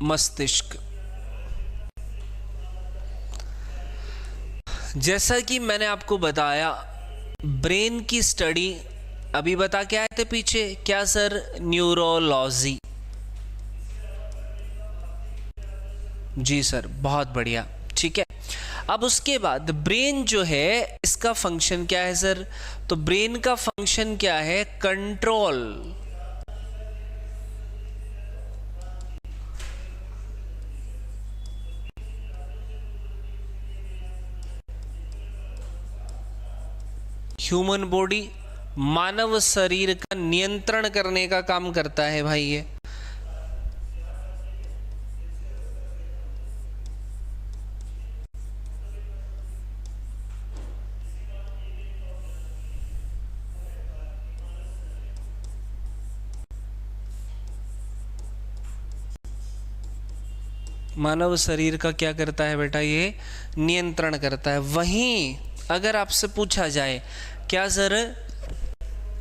मस्तिष्क। जैसा कि मैंने आपको बताया, ब्रेन की स्टडी अभी बता के आए थे पीछे, क्या सर? न्यूरोलॉजी। जी सर, बहुत बढ़िया। ठीक है, अब उसके बाद ब्रेन जो है इसका फंक्शन क्या है सर? तो ब्रेन का फंक्शन क्या है? कंट्रोल। ह्यूमन बॉडी, मानव शरीर का नियंत्रण करने का काम करता है भाई ये। मानव शरीर का क्या करता है बेटा? ये नियंत्रण करता है। वहीं अगर आपसे पूछा जाए, क्या सर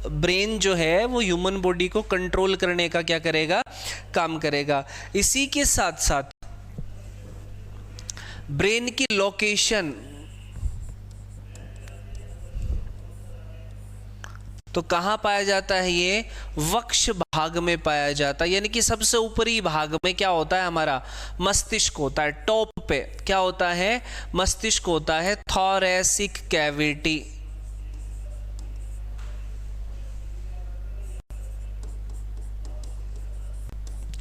ब्रेन जो है वो ह्यूमन बॉडी को कंट्रोल करने का क्या करेगा? काम करेगा। इसी के साथ साथ ब्रेन की लोकेशन, तो कहां पाया जाता है? ये वक्ष भाग में पाया जाता है, यानी कि सबसे ऊपरी भाग में क्या होता है? हमारा मस्तिष्क होता है। टॉप पे क्या होता है? मस्तिष्क होता है। Thoracic cavity.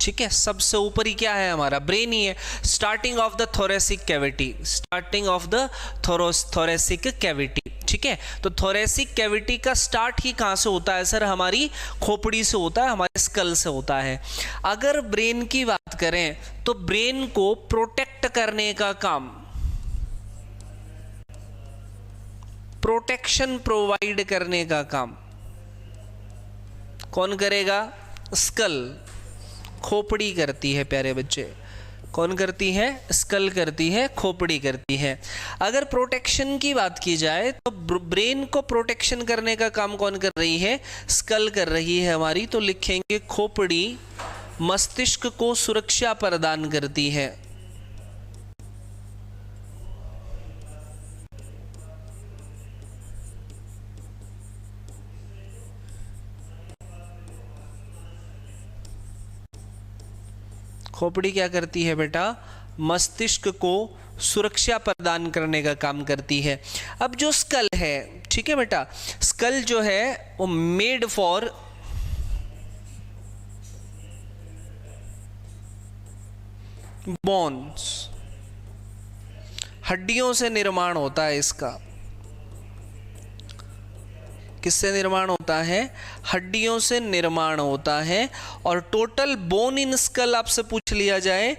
ठीक है, सबसे ऊपरी क्या है? हमारा ब्रेन ही है। Starting of the thoracic cavity, starting of the thoracic cavity. ठीक है, तो थोरैसिक कैविटी का स्टार्ट ही कहां से होता है सर? हमारी खोपड़ी से होता है, हमारे स्कल से होता है। अगर ब्रेन की बात करें तो ब्रेन को प्रोटेक्ट करने का काम, प्रोटेक्शन प्रोवाइड करने का काम कौन करेगा? स्कल, खोपड़ी करती है प्यारे बच्चे। कौन करती है? स्कल करती है, खोपड़ी करती है। अगर प्रोटेक्शन की बात की जाए तो ब्रेन को प्रोटेक्शन करने का काम कौन कर रही है? स्कल कर रही है हमारी। तो लिखेंगे खोपड़ी मस्तिष्क को सुरक्षा प्रदान करती है। खोपड़ी क्या करती है बेटा? मस्तिष्क को सुरक्षा प्रदान करने का काम करती है। अब जो स्कल है, ठीक है बेटा, स्कल जो है वो मेड फॉर बोन्स, हड्डियों से निर्माण होता है इसका। किससे निर्माण होता है? हड्डियों से निर्माण होता है। और टोटल बोन इन स्कल आपसे पूछ लिया जाए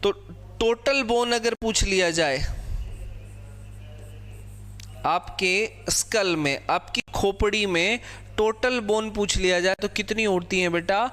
तो टोटल बोन अगर पूछ लिया जाए आपके स्कल में, आपकी खोपड़ी में टोटल बोन पूछ लिया जाए तो कितनी होती है बेटा?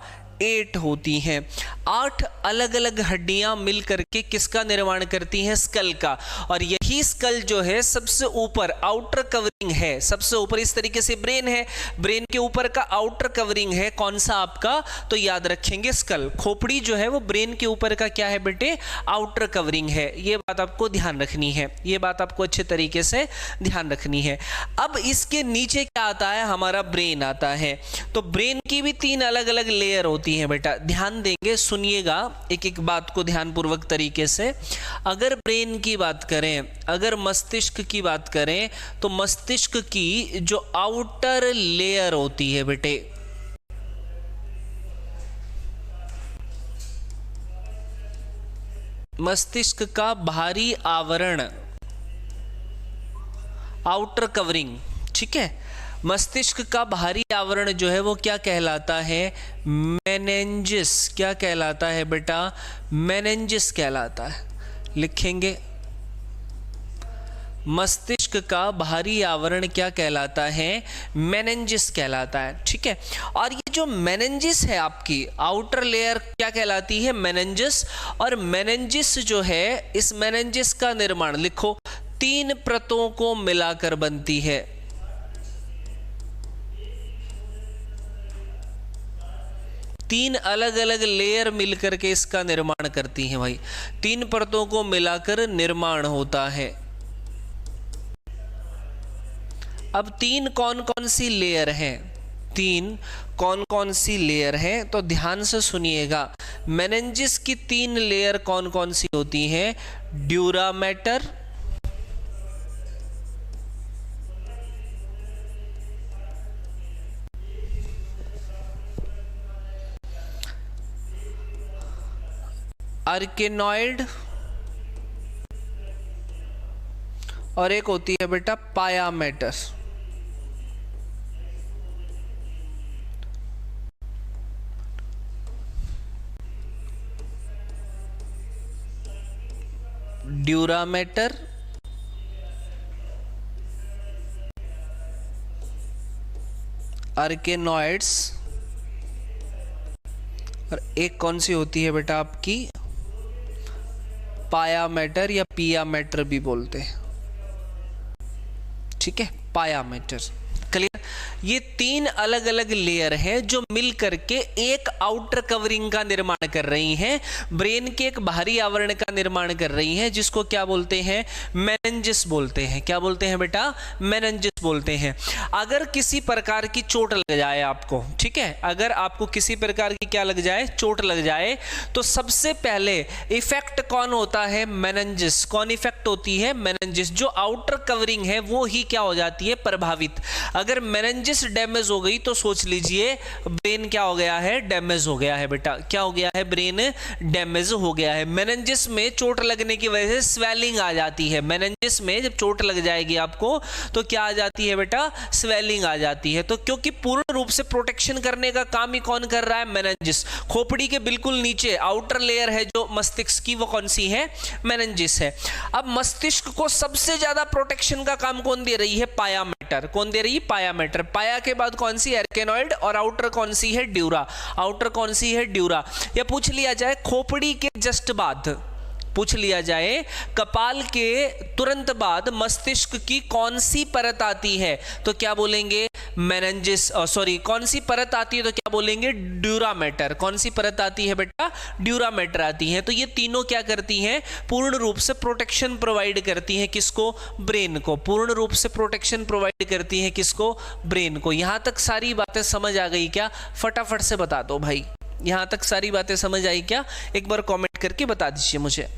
8 होती हैं। 8 अलग अलग हड्डियां मिल करके किसका निर्माण करती हैं? स्कल का। और यही स्कल जो है सबसे ऊपर आउटर कवरिंग है, सबसे ऊपर इस तरीके से ब्रेन है, ब्रेन के ऊपर का आउटर कवरिंग है कौन सा आपका? तो याद रखेंगे स्कल। खोपड़ी जो है वो ब्रेन के ऊपर का क्या है बेटे? आउटर कवरिंग है। ये बात आपको ध्यान रखनी है, ये बात आपको अच्छे तरीके से ध्यान रखनी है। अब इसके नीचे क्या आता है? हमारा ब्रेन आता है। तो ब्रेन की भी 3 अलग अलग लेयर होती है बेटा। ध्यान देंगे, सुनिएगा एक एक बात को ध्यानपूर्वक तरीके से। अगर ब्रेन की बात करें, अगर मस्तिष्क की बात करें, तो मस्तिष्क की जो आउटर लेयर होती है बेटे, मस्तिष्क का बाहरी आवरण, आउटर कवरिंग, ठीक है, मस्तिष्क का बाहरी आवरण जो है वो क्या कहलाता है? मेनिंजिस। क्या कहलाता है बेटा? मेनिंजिस कहलाता है। लिखेंगे मस्तिष्क का बाहरी आवरण क्या कहलाता है? मेनिंजिस कहलाता है। ठीक है, और ये जो मेनिंजिस है आपकी आउटर लेयर क्या कहलाती है? मेनिंजिस। और मेनिंजिस जो है, इस मेनिंजिस का निर्माण लिखो 3 परतों को मिलाकर बनती है। तीन अलग अलग लेयर मिलकर के इसका निर्माण करती हैं भाई। 3 परतों को मिलाकर निर्माण होता है। अब तीन कौन कौन सी लेयर हैं, तीन कौन कौन सी लेयर हैं, तो ध्यान से सुनिएगा। मेनिंजिस की तीन लेयर कौन कौन सी होती हैं? ड्यूरा मैटर, आर्केनॉइड, और एक होती है बेटा पाया मैटर। ड्यूरा मैटर, आर्केनॉइड्स, और एक कौन सी होती है बेटा आपकी पाया मैटर, या पिया मैटर भी बोलते हैं, ठीक है, पाया मैटर। क्लियर? ये तीन अलग अलग लेयर हैं जो मिल करके एक आउटर कवरिंग का निर्माण कर रही हैं, ब्रेन के एक बाहरी आवरण का निर्माण कर रही हैं, जिसको क्या बोलते हैं? मेनिंजिस बोलते हैं। क्या बोलते हैं बेटा? मेनिंजिस बोलते हैं। अगर किसी प्रकार की चोट लग जाए आपको, ठीक है, अगर आपको किसी प्रकार की क्या लग जाए? चोट लग जाए, तो सबसे पहले इफेक्ट कौन होता है? मेनिंजिस। कौन इफेक्ट होती है? मेनिंजिस। जो आउटर कवरिंग है वो ही क्या हो जाती है? प्रभावित। अगर मेनिंजिस डैमेज हो गई तो सोच लीजिए ब्रेन क्या हो गया है? डैमेज हो गया है बेटा। क्या हो गया है? ब्रेन डैमेज हो गया है। मेनिंजिस में चोट लगने की वजह से स्वेलिंग आ जाती है। मेनिंजिस में जब चोट लग जाएगी आपको तो क्या आ जाती है बेटा? स्वेलिंग आ जाती है। तो क्योंकि पूर्ण रूप से प्रोटेक्शन करने का काम ही कौन कर रहा है? मेनिंजिस। खोपड़ी के बिल्कुल नीचे आउटर लेयर है जो मस्तिष्क की, वो कौन सी है? मेनिंजिस है। अब मस्तिष्क को सबसे ज्यादा प्रोटेक्शन का काम कौन दे रही है? पाया मैटर। कौन दे रही है? पाया मैटर। पाया के बाद कौन सी? आर्केनॉइड, और आउटर कौन सी है? ड्यूरा। आउटर कौन सी है? ड्यूरा। या पूछ लिया जाए खोपड़ी के जस्ट बाद, पूछ लिया जाए कपाल के तुरंत बाद मस्तिष्क की कौन सी परत आती है, तो क्या बोलेंगे? मेनिंजिस। सॉरी, कौन सी परत आती है तो क्या बोलेंगे? Dura mater. कौन सी परत आती है बेटा? ड्यूरा मैटर आती है। तो ये तीनों क्या करती हैं? पूर्ण रूप से प्रोटेक्शन प्रोवाइड करती हैं। किसको? ब्रेन को। पूर्ण रूप से प्रोटेक्शन प्रोवाइड करती हैं किसको? ब्रेन को। यहां तक सारी बातें समझ आ गई क्या? फटाफट से बता दो भाई, यहां तक सारी बातें समझ आई क्या? एक बार कमेंट करके बता दीजिए मुझे।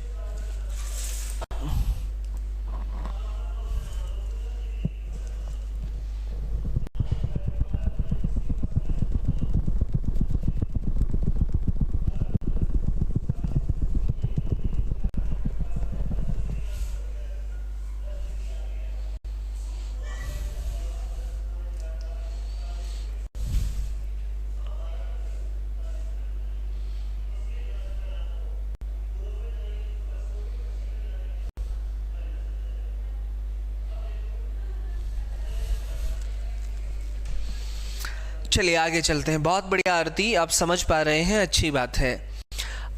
चलिए आगे चलते हैं। बहुत बढ़िया आरती, आप समझ पा रहे हैं, अच्छी बात है।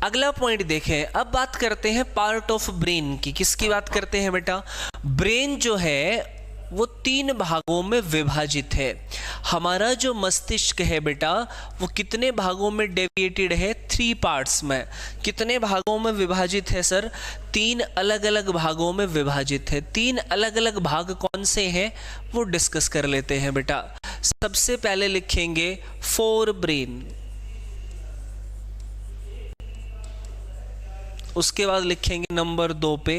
अगला पॉइंट देखें। अब बात करते हैं पार्ट ऑफ ब्रेन की। किसकी बात करते हैं बेटा? ब्रेन जो है वो तीन भागों में विभाजित है। हमारा जो मस्तिष्क है बेटा वो कितने भागों में डेविएटेड है? 3 पार्ट्स में। कितने भागों में विभाजित है सर? 3 अलग अलग भागों में विभाजित है। 3 अलग अलग भाग कौन से हैं वो डिस्कस कर लेते हैं बेटा। सबसे पहले लिखेंगे फोर ब्रेन, उसके बाद लिखेंगे नंबर 2 पे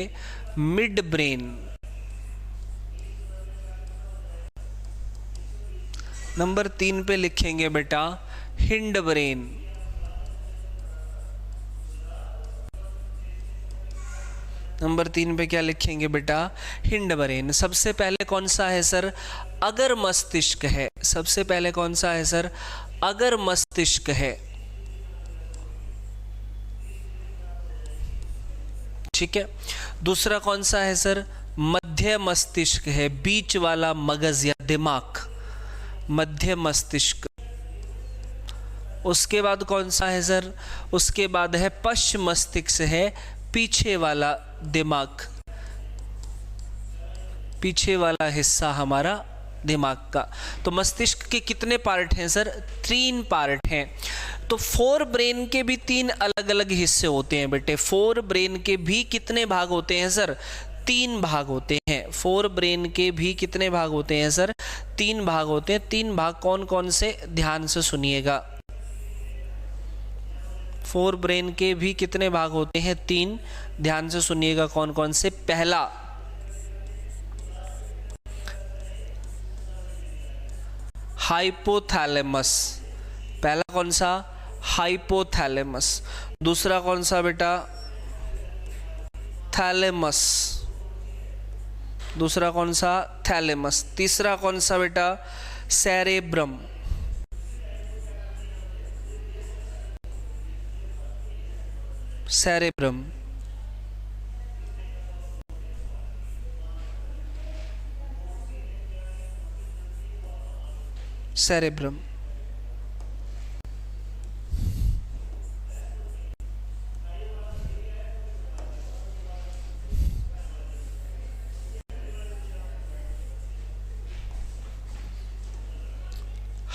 मिड ब्रेन, नंबर 3 पे लिखेंगे बेटा हिंड ब्रेन, नंबर 3 पे क्या लिखेंगे बेटा? Hind brain. सबसे पहले कौन सा है सर? अगर मस्तिष्क है। सबसे पहले कौन सा है सर? अगर मस्तिष्क है, ठीक है। दूसरा कौन सा है सर? मध्य मस्तिष्क है, बीच वाला मगज या दिमाग, मध्य मस्तिष्क। उसके बाद कौन सा है सर? उसके बाद है पश्च मस्तिष्क है, पीछे वाला दिमाग, पीछे वाला हिस्सा हमारा दिमाग का। तो मस्तिष्क के कितने पार्ट हैं सर? 3 पार्ट हैं। तो 4 ब्रेन के भी 3 अलग अलग हिस्से होते हैं बेटे। 4 ब्रेन के भी कितने भाग होते हैं सर? 3 भाग होते हैं। फोर ब्रेन के भी कितने भाग होते हैं सर? 3 भाग होते हैं। 3 भाग कौन कौन से? ध्यान से सुनिएगा। फोर ब्रेन के भी कितने भाग होते हैं? 3। ध्यान से सुनिएगा कौन कौन से। पहला हाइपोथैलेमस। पहला कौन सा? हाइपोथैलेमस। दूसरा कौन सा बेटा? थैलेमस। दूसरा कौन सा? थैलेमस। तीसरा कौन सा बेटा? सेरेब्रम। सेरेब्रम। सेरेब्रम।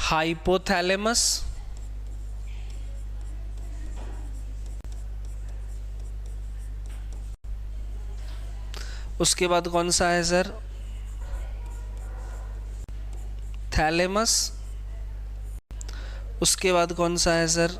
हाइपोथैलेमस, उसके बाद कौन सा है सर? थैलेमस। उसके बाद कौन सा है सर?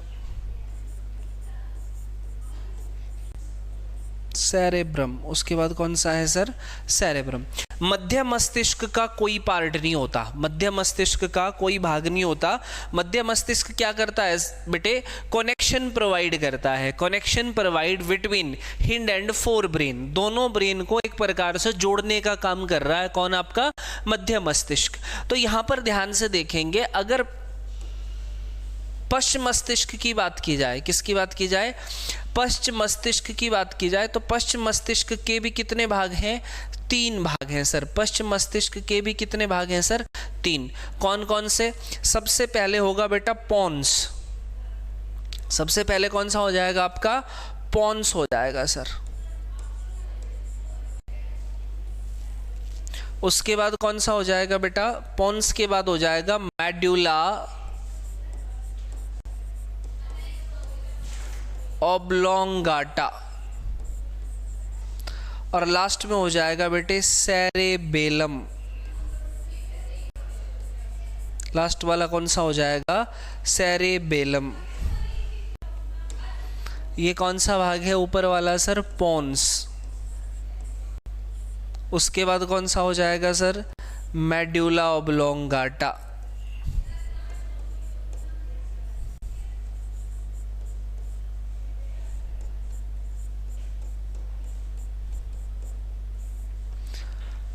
सेरेब्रम। उसके बाद कौन सा है सर? सेरेब्रम। मध्य मस्तिष्क का कोई पार्ट नहीं होता, मध्य मस्तिष्क का कोई भाग नहीं होता। मध्य मस्तिष्क क्या करता है बेटे? कनेक्शन प्रोवाइड करता है, connection provide between hind and fore brain. दोनों ब्रेन को एक प्रकार से जोड़ने का काम कर रहा है कौन? आपका मध्य मस्तिष्क। तो यहां पर ध्यान से देखेंगे, अगर पश्च मस्तिष्क की बात की जाए, किसकी बात की जाए? पश्च मस्तिष्क की बात की जाए तो पश्च मस्तिष्क के भी कितने भाग हैं? 3 भाग हैं सर। पश्च मस्तिष्क के भी कितने भाग हैं सर? 3। कौन कौन से? सबसे पहले होगा बेटा पोन्स। सबसे पहले कौन सा हो जाएगा आपका? पोन्स हो जाएगा सर। उसके बाद कौन सा हो जाएगा बेटा? पोन्स के बाद हो जाएगा मेडुला ऑब्लोंगाटा, और लास्ट में हो जाएगा बेटे सेरेबेलम। लास्ट वाला कौन सा हो जाएगा? सेरेबेलम। ये कौन सा भाग है ऊपर वाला सर? पोन्स। उसके बाद कौन सा हो जाएगा सर? Medulla oblongata.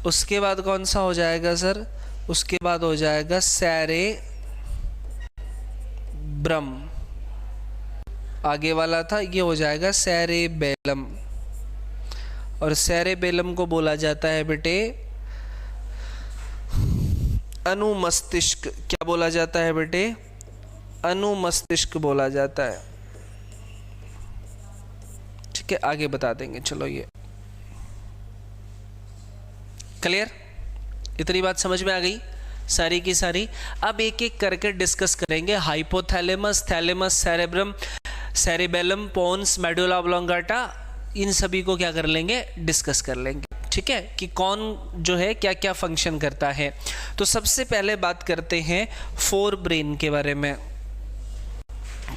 उसके बाद कौन सा हो जाएगा सर? उसके बाद हो जाएगा सेरेब्रम। आगे वाला था, ये हो जाएगा सेरेबेलम। और सेरेबेलम को बोला जाता है बेटे अनुमस्तिष्क। क्या बोला जाता है बेटे? अनुमस्तिष्क बोला जाता है। ठीक है, आगे बता देंगे। चलो, ये क्लियर? इतनी बात समझ में आ गई सारी की सारी? अब एक एक करके डिस्कस करेंगे। Hypothalamus, thalamus, cerebrum, cerebellum, pons, medulla oblongata, इन सभी को क्या कर लेंगे? डिस्कस कर लेंगे। ठीक है, कि कौन जो है क्या क्या फंक्शन करता है। तो सबसे पहले बात करते हैं फोर ब्रेन के बारे में।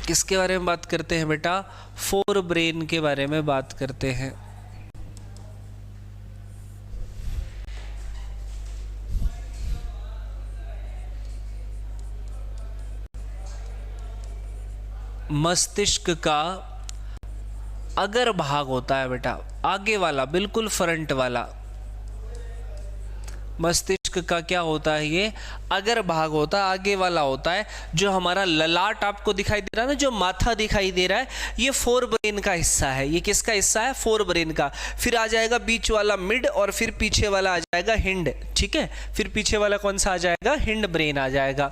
किसके बारे में बात करते हैं बेटा? फोर ब्रेन के बारे में बात करते हैं। मस्तिष्क का अगर भाग होता है बेटा, आगे वाला, बिल्कुल फ्रंट वाला, मस्तिष्क का क्या होता है? ये अगर भाग होता है, आगे वाला होता है। जो हमारा ललाट आपको दिखाई दे रहा है ना, जो माथा दिखाई दे रहा है, ये फोर ब्रेन का हिस्सा है। ये किसका हिस्सा है? फोर ब्रेन का। फिर आ जाएगा बीच वाला मिड, और फिर पीछे वाला आ जाएगा हिंड। ठीक है, फिर पीछे वाला कौन सा आ जाएगा? हिंड ब्रेन आ जाएगा।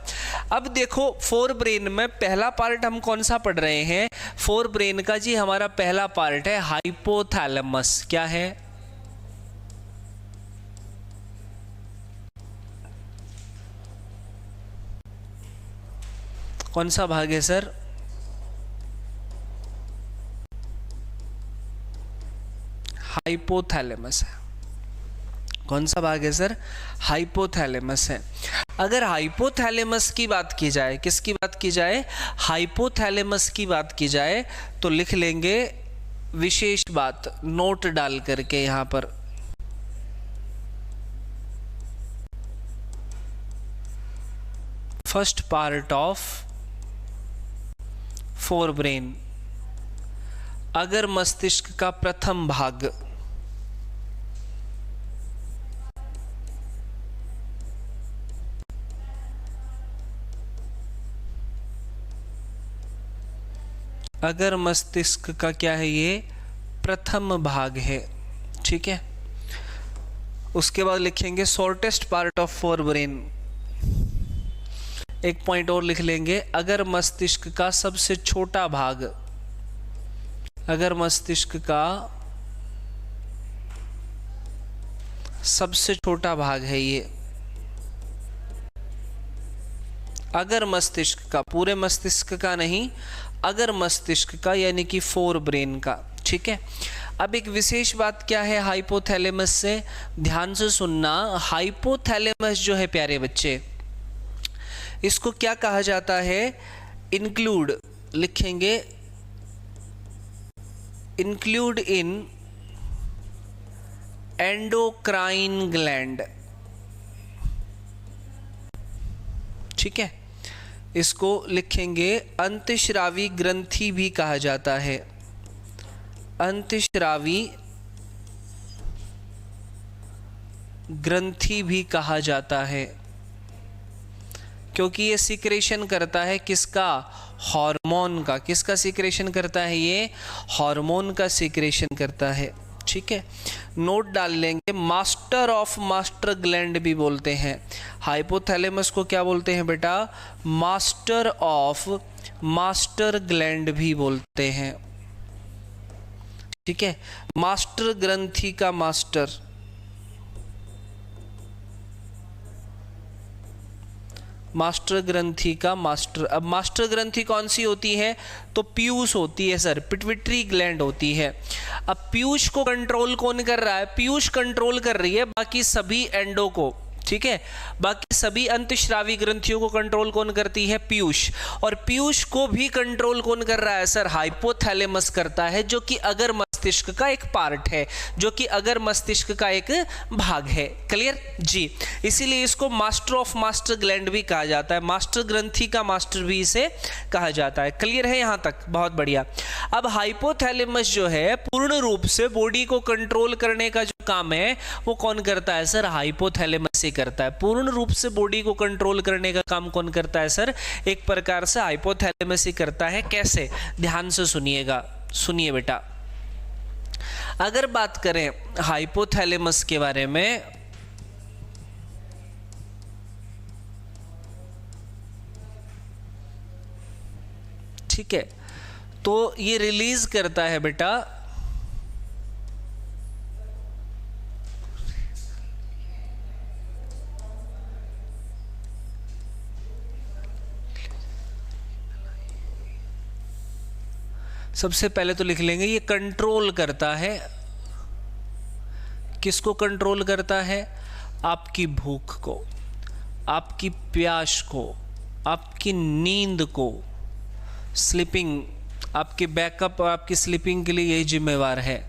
अब देखो, फोर ब्रेन में पहला पार्ट हम कौन सा पढ़ रहे हैं? फोर ब्रेन का जी हमारा पहला पार्ट है हाइपोथैलेमस। क्या है? कौन सा भाग है सर? हाइपोथैलेमस है। कौन सा भाग है सर? हाइपोथैलेमस है। अगर हाइपोथैलेमस की बात की जाए, किसकी बात की जाए? हाइपोथैलेमस की बात की जाए, तो लिख लेंगे विशेष बात, नोट डाल करके यहां पर। First part of fore brain, अगर मस्तिष्क का प्रथम भाग अगर मस्तिष्क का क्या है, ये प्रथम भाग है, ठीक है। उसके बाद लिखेंगे shortest part of fore brain, एक पॉइंट और लिख लेंगे, अगर मस्तिष्क का सबसे छोटा भाग, अगर मस्तिष्क का सबसे छोटा भाग है ये, अगर मस्तिष्क का, पूरे मस्तिष्क का नहीं, अगर मस्तिष्क का यानी कि फोर ब्रेन का, ठीक है। अब एक विशेष बात क्या है हाइपोथैलेमस से, ध्यान से सुनना। हाइपोथैलेमस जो है प्यारे बच्चे, इसको क्या कहा जाता है? इंक्लूड लिखेंगे, इंक्लूड इन एंडोक्राइन ग्लैंड, ठीक है। इसको लिखेंगे अंतःस्रावी ग्रंथि भी कहा जाता है, अंतःस्रावी ग्रंथि भी कहा जाता है, क्योंकि ये सिक्रेशन करता है किसका? हार्मोन का। किसका सिक्रेशन करता है ये? हार्मोन का सिक्रेशन करता है, ठीक है। नोट डाल लेंगे, मास्टर ऑफ मास्टर ग्लैंड भी बोलते हैं। हाइपोथैलेमस को क्या बोलते हैं बेटा? मास्टर ऑफ मास्टर ग्लैंड भी बोलते हैं, ठीक है। मास्टर ग्रंथि का मास्टर, मास्टर ग्रंथि का मास्टर। अब मास्टर ग्रंथि कौन सी होती है? तो पीयूष होती है सर, पिट्यूटरी ग्लैंड होती है। अब पीयूष को कंट्रोल कौन कर रहा है? पीयूष कंट्रोल कर रही है बाकी सभी एंडो को, ठीक है। बाकी सभी अंतःस्रावी ग्रंथियों को कंट्रोल कौन करती है? पीयूष। और पीयूष को भी कंट्रोल कौन कर रहा है सर? हाइपोथैलेमस करता है, जो कि अगर मस्तिष्क का एक पार्ट है, जो कि अगर मस्तिष्क का एक भाग है। क्लियर जी? इसीलिए इसको मास्टर ऑफ मास्टर ग्लैंड भी कहा जाता है, मास्टर ग्रंथि का मास्टर भी इसे कहा जाता है। क्लियर है यहां तक? बहुत बढ़िया। अब हाइपोथैलेमस जो है पूर्ण रूप से बॉडी को कंट्रोल करने का जो काम है वो कौन करता है सर? हाइपोथैलेमस से करता है। पूर्ण रूप से बॉडी को कंट्रोल करने का काम कौन करता है सर? एक प्रकार से हाइपोथैलेमस ही करता है। कैसे? ध्यान से सुनिएगा, सुनिए बेटा। अगर बात करें हाइपोथैलेमस के बारे में, ठीक है, तो ये रिलीज करता है बेटा सबसे पहले तो लिख लेंगे ये कंट्रोल करता है, किसको कंट्रोल करता है? आपकी भूख को, आपकी प्यास को, आपकी नींद को, स्लीपिंग, आपके बैकअप, आपकी स्लीपिंग के लिए यही जिम्मेवार है।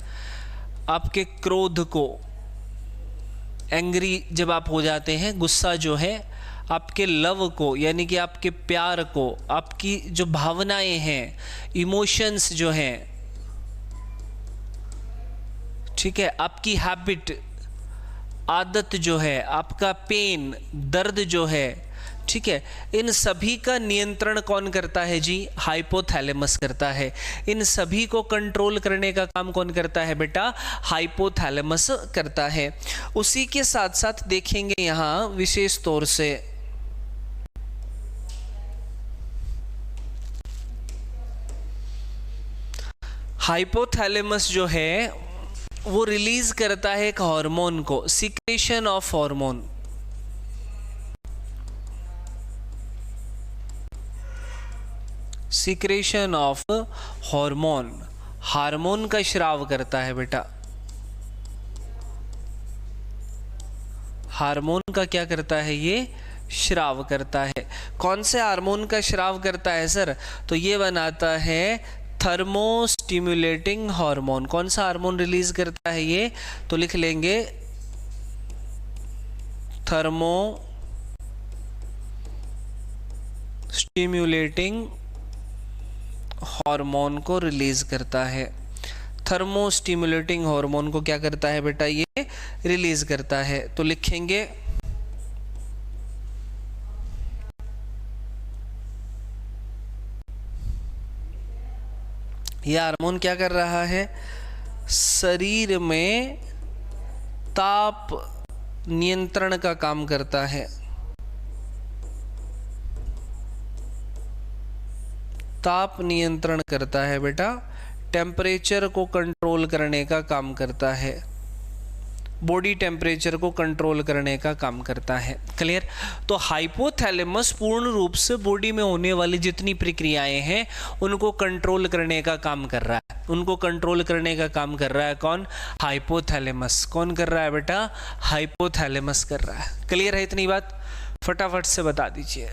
आपके क्रोध को, एंग्री जब आप हो जाते हैं, गुस्सा जो है, आपके लव को यानी कि आपके प्यार को, आपकी जो भावनाएं हैं, इमोशंस जो हैं, ठीक है, आपकी हैबिट, आदत जो है, आपका पेन, दर्द जो है, ठीक है, इन सभी का नियंत्रण कौन करता है जी? हाइपोथैलेमस करता है। इन सभी को कंट्रोल करने का काम कौन करता है बेटा? हाइपोथैलेमस करता है। उसी के साथ साथ देखेंगे यहां विशेष तौर से हाइपोथैलेमस जो है वो रिलीज करता है एक हार्मोन को, secretion of hormone. Secretion of hormone, hormone का स्राव करता है बेटा। हार्मोन का क्या करता है, ये श्राव करता है। कौन से हार्मोन का श्राव करता है सर, तो ये बनाता है थर्मोस्टिम्युलेटिंग हार्मोन। कौन सा हार्मोन रिलीज करता है ये, तो लिख लेंगे थर्मो स्टिम्युलेटिंग हार्मोन को रिलीज करता है। थर्मोस्टिम्युलेटिंग हार्मोन को क्या करता है बेटा, ये रिलीज करता है। तो लिखेंगे यह हार्मोन क्या कर रहा है, शरीर में ताप नियंत्रण का काम करता है। ताप नियंत्रण करता है बेटा, टेम्परेचर को कंट्रोल करने का काम करता है, बॉडी टेम्परेचर को कंट्रोल करने का काम करता है। क्लियर। तो हाइपोथैलेमस पूर्ण रूप से बॉडी में होने वाली जितनी प्रक्रियाएं हैं उनको कंट्रोल करने का काम कर रहा है। उनको कंट्रोल करने का काम कर रहा है कौन, हाइपोथैलेमस। कौन कर रहा है बेटा, हाइपोथैलेमस कर रहा है। क्लियर है इतनी बात, फटाफट से बता दीजिए,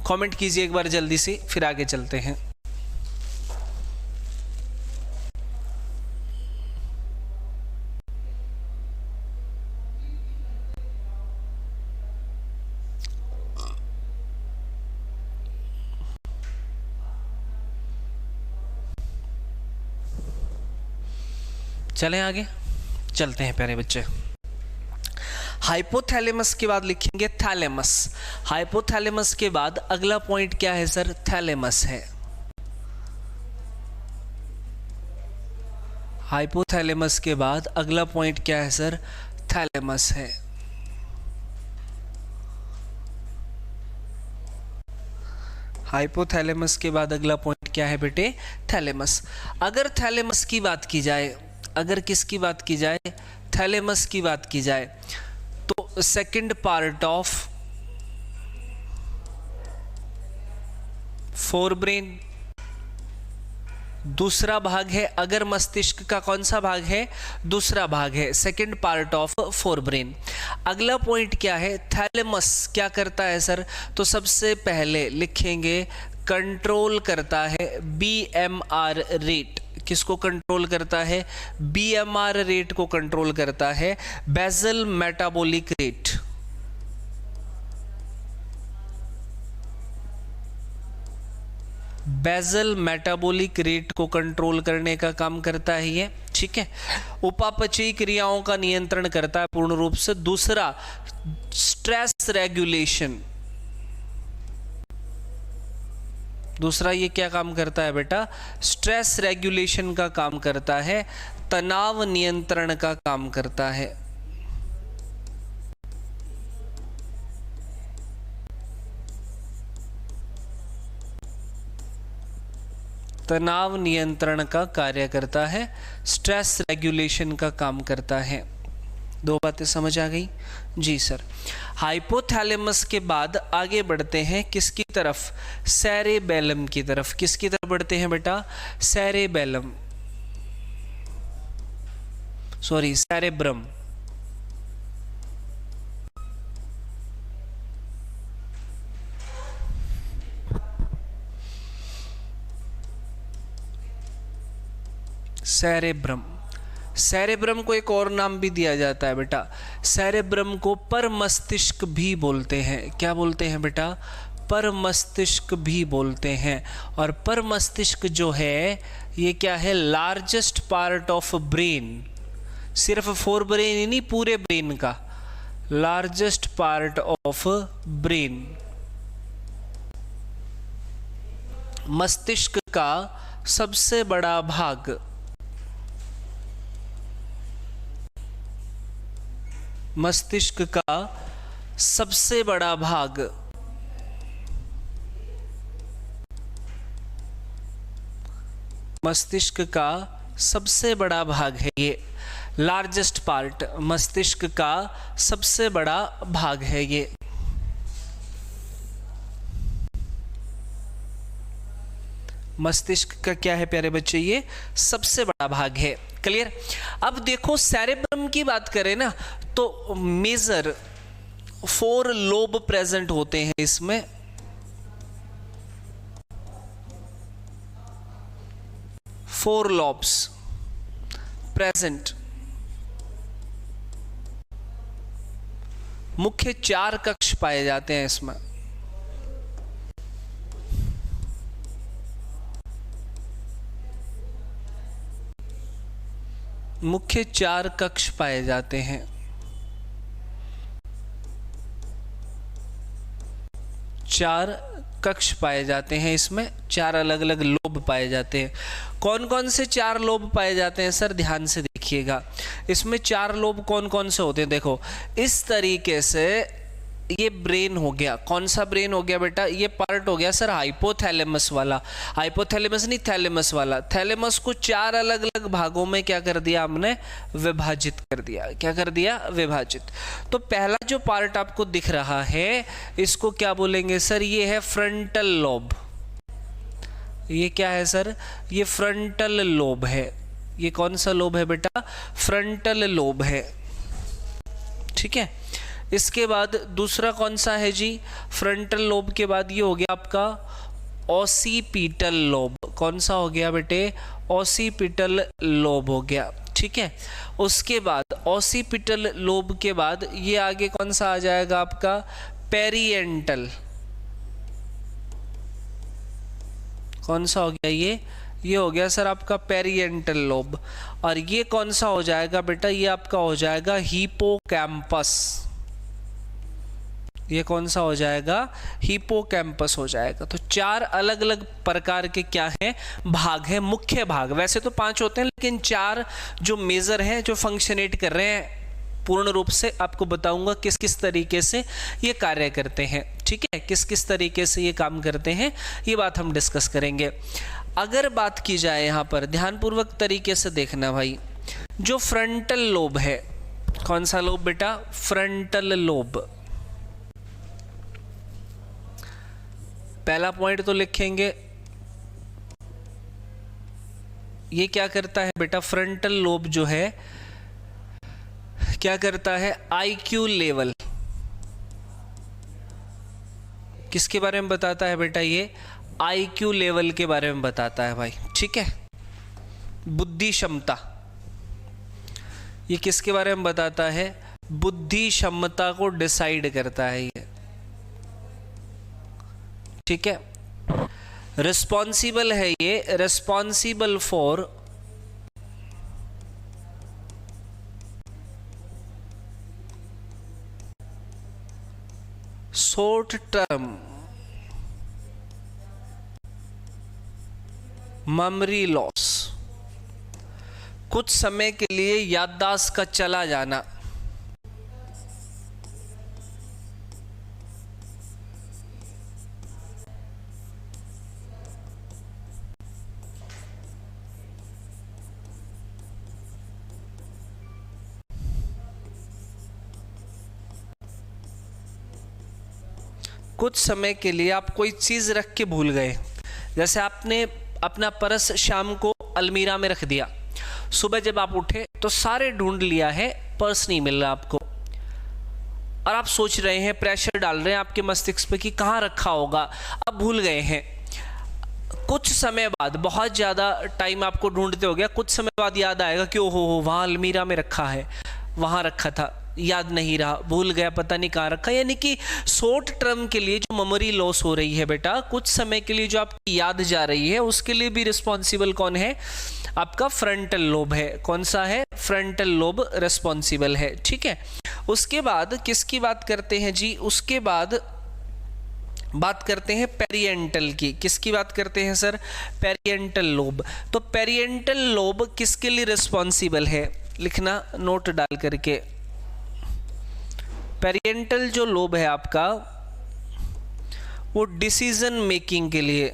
कमेंट कीजिए एक बार जल्दी से, फिर आगे चलते हैं। चलें आगे, चलते हैं प्यारे बच्चे। हाइपोथैलेमस के बाद लिखेंगे थैलेमस। हाइपोथैलेमस के बाद अगला पॉइंट क्या है सर, थैलेमस है। हाइपोथैलेमस के बाद अगला पॉइंट क्या है सर, थैलेमस है। हाइपोथैलेमस के बाद अगला पॉइंट क्या है बेटे, थैलेमस। अगर थैलेमस की बात की जाए, अगर किसकी बात की जाए, थैलेमस की बात की जाए, तो सेकंड पार्ट ऑफ फोरब्रेन, दूसरा भाग है। अगर मस्तिष्क का कौन सा भाग है, दूसरा भाग है, सेकंड पार्ट ऑफ फोरब्रेन। अगला पॉइंट क्या है, थैलेमस क्या करता है सर, तो सबसे पहले लिखेंगे कंट्रोल करता है बीएमआर रेट। किसको कंट्रोल करता है, बीएमआर रेट को कंट्रोल करता है, basal metabolic rate. Basal metabolic rate को कंट्रोल करने का काम करता है ये, ठीक है। उपापचयी क्रियाओं का नियंत्रण करता है पूर्ण रूप से। दूसरा स्ट्रेस रेगुलेशन, दूसरा ये क्या काम करता है बेटा, स्ट्रेस रेगुलेशन का काम करता है, तनाव नियंत्रण का काम करता है। तनाव नियंत्रण का कार्य करता है, स्ट्रेस रेगुलेशन का काम करता है। दो बातें समझ आ गई जी सर। हाइपोथैलेमस के बाद आगे बढ़ते हैं किसकी तरफ, सेरेबेलम की तरफ। किसकी तरफ बढ़ते हैं बेटा, cerebellum, sorry cerebrum. Cerebrum, cerebrum को एक और नाम भी दिया जाता है बेटा, सेरेब्रम को परमस्तिष्क भी बोलते हैं। क्या बोलते हैं बेटा, परमस्तिष्क भी बोलते हैं। और परमस्तिष्क जो है ये क्या है, लार्जेस्ट पार्ट ऑफ ब्रेन, सिर्फ फोर ब्रेन ही नहीं, पूरे ब्रेन का लार्जेस्ट पार्ट ऑफ ब्रेन। मस्तिष्क का सबसे बड़ा भाग, मस्तिष्क का सबसे बड़ा भाग, मस्तिष्क का सबसे बड़ा भाग है ये, लार्जेस्ट पार्ट, मस्तिष्क का सबसे बड़ा भाग है ये। मस्तिष्क का क्या है प्यारे बच्चे, ये सबसे बड़ा भाग है। क्लियर। अब देखो सेरेब्रम की बात करें ना तो मेजर 4 लोब प्रेजेंट होते हैं इसमें। Four lobes present. मुख्य 4 कक्ष पाए जाते हैं इसमें। मुख्य 4 कक्ष पाए जाते हैं। 4 कक्ष पाए जाते हैं इसमें, 4 अलग अलग लोब पाए जाते हैं। कौन कौन से 4 लोब पाए जाते हैं सर, ध्यान से देखिएगा। इसमें 4 लोब कौन कौन से होते हैं, देखो इस तरीके से। ये ब्रेन हो गया, कौन सा ब्रेन हो गया बेटा, ये पार्ट हो गया सर हाइपोथैलेमस वाला। हाइपोथैलेमस नहीं, थैलेमस वाला। थैलेमस को 4 अलग अलग भागों में क्या कर दिया हमने, विभाजित कर दिया। क्या कर दिया, विभाजित। तो पहला जो पार्ट आपको दिख रहा है इसको क्या बोलेंगे सर, ये है फ्रंटल लोब। ये क्या है सर, ये फ्रंटल लोब है। ये कौन सा लोब है बेटा, फ्रंटल लोब है। ठीक है। इसके बाद दूसरा कौन सा है जी, फ्रंटल लोब के बाद ये हो गया आपका ओसिपिटल लोब। कौन सा हो गया बेटे, ओसिपिटल लोब हो गया। ठीक है। उसके बाद ओसिपिटल लोब के बाद ये आगे कौन सा आ जाएगा आपका, पेरिएंटल। कौन सा हो गया ये हो गया सर आपका पेरिएंटल लोब। और ये कौन सा हो जाएगा बेटा, ये आपका हो जाएगा हिपोकैम्पस। ये कौन सा हो जाएगा, हिपोकैम्पस हो जाएगा। तो 4 अलग अलग प्रकार के क्या हैं, भाग हैं, मुख्य भाग। वैसे तो 5 होते हैं लेकिन 4 जो मेजर हैं, जो फंक्शनेट कर रहे हैं पूर्ण रूप से, आपको बताऊंगा किस किस तरीके से ये कार्य करते हैं। ठीक है, किस किस तरीके से ये काम करते हैं ये बात हम डिस्कस करेंगे। अगर बात की जाए यहाँ पर ध्यानपूर्वक तरीके से देखना भाई, जो फ्रंटल लोब है, कौन सा लोब बेटा, फ्रंटल लोब। पहला पॉइंट तो लिखेंगे, ये क्या करता है बेटा, फ्रंटल लोब जो है क्या करता है, आईक्यू लेवल। किसके बारे में बताता है बेटा, ये आईक्यू लेवल के बारे में बताता है भाई। ठीक है, बुद्धि क्षमता। ये किसके बारे में बताता है, बुद्धि क्षमता को डिसाइड करता है ये। ठीक है। रिस्पॉन्सिबल है ये, responsible for short term memory loss. कुछ समय के लिए याददाश्त का चला जाना। कुछ समय के लिए आप कोई चीज रख के भूल गए, जैसे आपने अपना पर्स शाम को अलमीरा में रख दिया, सुबह जब आप उठे तो सारे ढूंढ लिया है, पर्स नहीं मिल रहा आपको, और आप सोच रहे हैं, प्रेशर डाल रहे हैं आपके मस्तिष्क पे कि कहाँ रखा होगा, अब भूल गए हैं। कुछ समय बाद, बहुत ज़्यादा टाइम आपको ढूंढते हो गया, कुछ समय बाद याद आएगा कि ओहो वहाँ अलमीरा में रखा है, वहाँ रखा था, याद नहीं रहा, भूल गया, पता नहीं कहाँ रखा। यानी कि शॉर्ट टर्म के लिए जो मेमोरी लॉस हो रही है बेटा, कुछ समय के लिए जो आपकी याद जा रही है, उसके लिए भी रिस्पॉन्सिबल कौन है, आपका फ्रंटल लोब है। कौन सा है, फ्रंटल लोब रिस्पॉन्सिबल है। ठीक है। उसके बाद किसकी बात करते हैं जी, उसके बाद बात करते हैं पेरिएंटल की। किसकी बात करते हैं सर, पेरिएंटल लोब। तो पेरिएंटल लोब किसके लिए रिस्पॉन्सिबल है, लिखना नोट डाल करके। पेरिएंटल जो लोब है आपका, वो डिसीजन मेकिंग के लिए,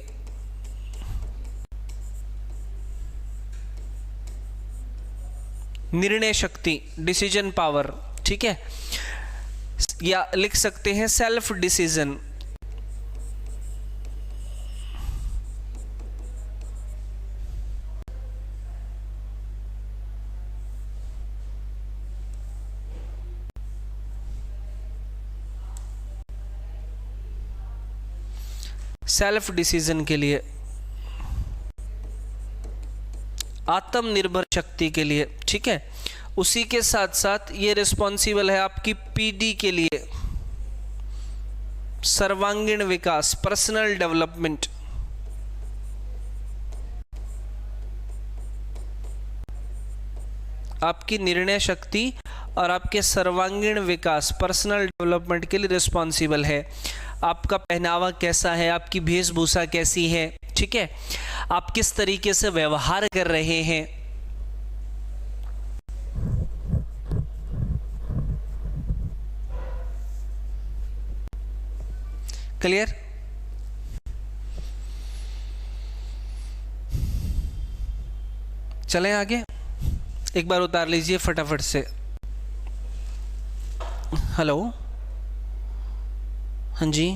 निर्णय शक्ति, डिसीजन पावर, ठीक है, या लिख सकते हैं सेल्फ डिसीजन, सेल्फ डिसीजन के लिए, आत्मनिर्भर शक्ति के लिए, ठीक है। उसी के साथ साथ ये रिस्पॉन्सिबल है आपकी पीडी के लिए, सर्वांगीण विकास, पर्सनल डेवलपमेंट। आपकी निर्णय शक्ति और आपके सर्वांगीण विकास, पर्सनल डेवलपमेंट के लिए रिस्पॉन्सिबल है। आपका पहनावा कैसा है, आपकी वेशभूषा कैसी है, ठीक है, आप किस तरीके से व्यवहार कर रहे हैं। क्लियर? चलें आगे, एक बार उतार लीजिए फटाफट से। हेलो, हाँ जी,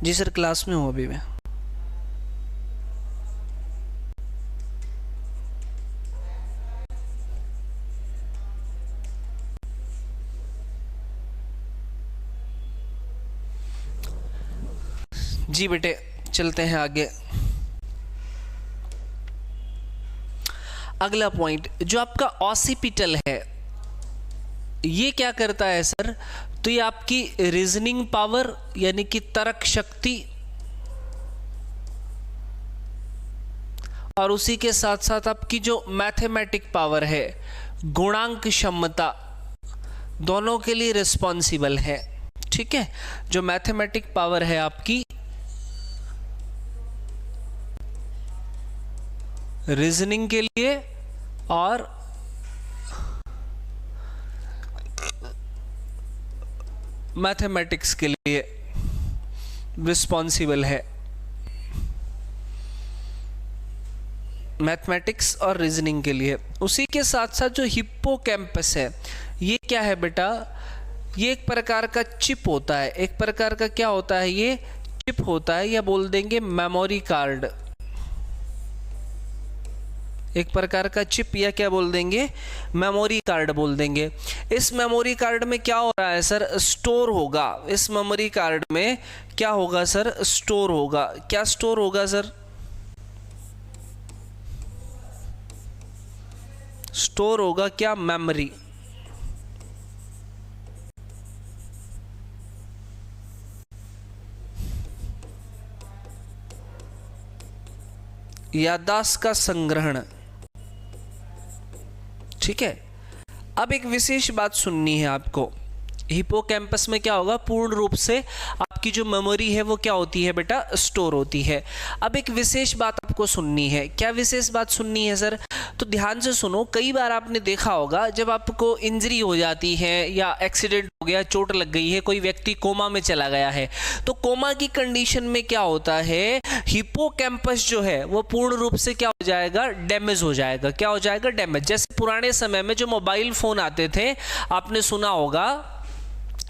जी सर क्लास में हूँ अभी मैं। जी बेटे चलते हैं आगे। अगला पॉइंट जो आपका ऑसिपिटल है, ये क्या करता है सर? तो ये आपकी रीजनिंग पावर यानी कि तर्क शक्ति और उसी के साथ साथ आपकी जो मैथमेटिक पावर है, गुणांक क्षमता, दोनों के लिए रिस्पॉन्सिबल है, ठीक है। जो मैथमेटिक पावर है आपकी रीजनिंग के लिए और मैथमेटिक्स के लिए रिस्पॉन्सिबल है। मैथमेटिक्स और रीजनिंग के लिए। उसी के साथ साथ जो हिप्पोकैम्पस है, ये क्या है बेटा? ये एक प्रकार का चिप होता है। एक प्रकार का क्या होता है? ये चिप होता है, या बोल देंगे मेमोरी कार्ड। एक प्रकार का चिप, या क्या बोल देंगे? मेमोरी कार्ड बोल देंगे। इस मेमोरी कार्ड में क्या हो रहा है सर? स्टोर होगा। इस मेमोरी कार्ड में क्या होगा सर? स्टोर होगा। क्या स्टोर होगा सर? स्टोर होगा क्या? मेमोरी। याददाश्त का संग्रहण, ठीक है। अब एक विशेष बात सुननी है आपको। हिप्पोकैम्पस में क्या होगा? पूर्ण रूप से आपकी जो मेमोरी है वो क्या होती है बेटा? स्टोर होती है। अब एक विशेष बात आपको सुननी है। क्या विशेष बात सुननी है सर? तो ध्यान से सुनो। कई बार आपने देखा होगा जब आपको इंजरी हो जाती है या एक्सीडेंट हो गया, चोट लग गई है, कोई व्यक्ति कोमा में चला गया है, तो कोमा की कंडीशन में क्या होता है? हिप्पोकैम्पस जो है वो पूर्ण रूप से क्या हो जाएगा? डैमेज हो जाएगा। क्या हो जाएगा? डैमेज। जैसे पुराने समय में जो मोबाइल फोन आते थे, आपने सुना होगा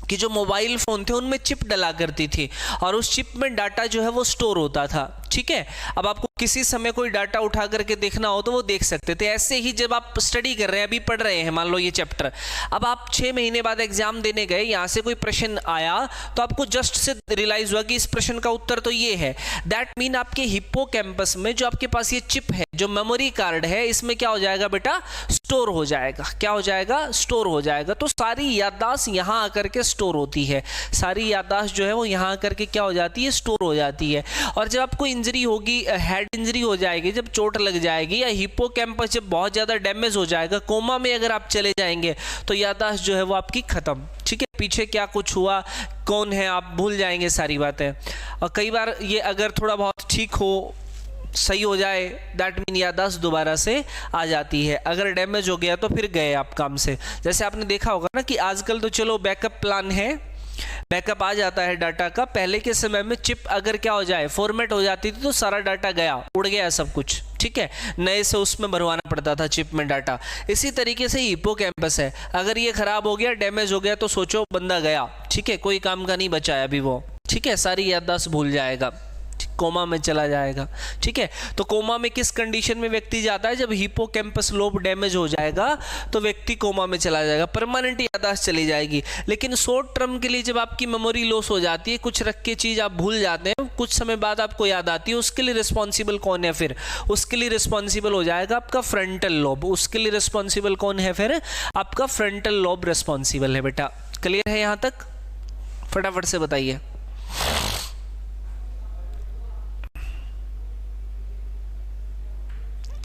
कि जो मोबाइल फोन थे उनमें चिप डला करती थी और उस चिप में डाटा जो है वो स्टोर होता था, ठीक है। अब आपको किसी समय कोई डाटा उठा करके देखना हो तो वो देख सकते थे। ऐसे ही जब आप स्टडी कर रहे हैं, अभी पढ़ रहे हैं, मान लो ये चैप्टर, अब आप 6 महीने बाद एग्जाम देने गए, यहाँ से कोई प्रश्न आया तो आपको जस्ट से रियलाइज हुआ कि इस प्रश्न का उत्तर तो ये है। दैट मीन आपके हिप्पोकैम्पस में जो आपके पास ये चिप है, जो मेमोरी कार्ड है, इसमें क्या हो जाएगा बेटा? स्टोर हो जाएगा। क्या हो जाएगा? स्टोर हो जाएगा। तो सारी याददाश्त यहाँ आकर के स्टोर होती है। सारी याददाश्त जो है वो यहाँ आकर के क्या हो जाती है? स्टोर हो जाती है। और जब आपको इंजरी होगी, हेड इंजरी हो जाएगी, जब चोट लग जाएगी, या हिप्पोकैम्पस जब बहुत ज़्यादा डैमेज हो जाएगा, कोमा में अगर आप चले जाएंगे, तो याददाश्त जो है वो आपकी खत्म, ठीक है। पीछे क्या कुछ हुआ, कौन है, आप भूल जाएंगे सारी बातें। और कई बार ये अगर थोड़ा बहुत ठीक हो, सही हो जाए, दैट मीन याददाश्त दोबारा से आ जाती है। अगर डैमेज हो गया तो फिर गए आप काम से। जैसे आपने देखा होगा ना कि आजकल तो चलो बैकअप प्लान है, बैकअप आ जाता है डाटा का। पहले के समय में चिप अगर क्या हो जाए, फॉर्मेट हो जाती थी, तो सारा डाटा गया, उड़ गया सब कुछ, ठीक है। नए से उसमें भरवाना पड़ता था चिप में डाटा। इसी तरीके से हिप्पोकैम्पस है, अगर ये खराब हो गया, डैमेज हो गया, तो सोचो बंदा गया, ठीक है, कोई काम का नहीं बचा है अभी वो, ठीक है, सारी याददाश्त भूल जाएगा। कोमा में चला जाएगा। ठीक है, तो कोमा में किस कंडीशन में व्यक्ति जाता है? जब हिपोकैम्पस लोब डैमेज हो जाएगा तो व्यक्ति कोमा में चला जाएगा, परमानेंट याददाश्त चली जाएगी। लेकिन शॉर्ट टर्म के लिए जब आपकी मेमोरी लॉस हो जाती है, कुछ रख के चीज़ आप भूल जाते हैं, कुछ समय बाद आपको याद आती है, उसके लिए रिस्पॉन्सिबल कौन है? फिर उसके लिए रिस्पॉन्सिबल हो जाएगा आपका फ्रंटल लोब। उसके लिए रिस्पॉन्सिबल कौन है? फिर आपका फ्रंटल लोब रिस्पॉन्सिबल है। बेटा क्लियर है यहाँ तक? फटाफट से बताइए।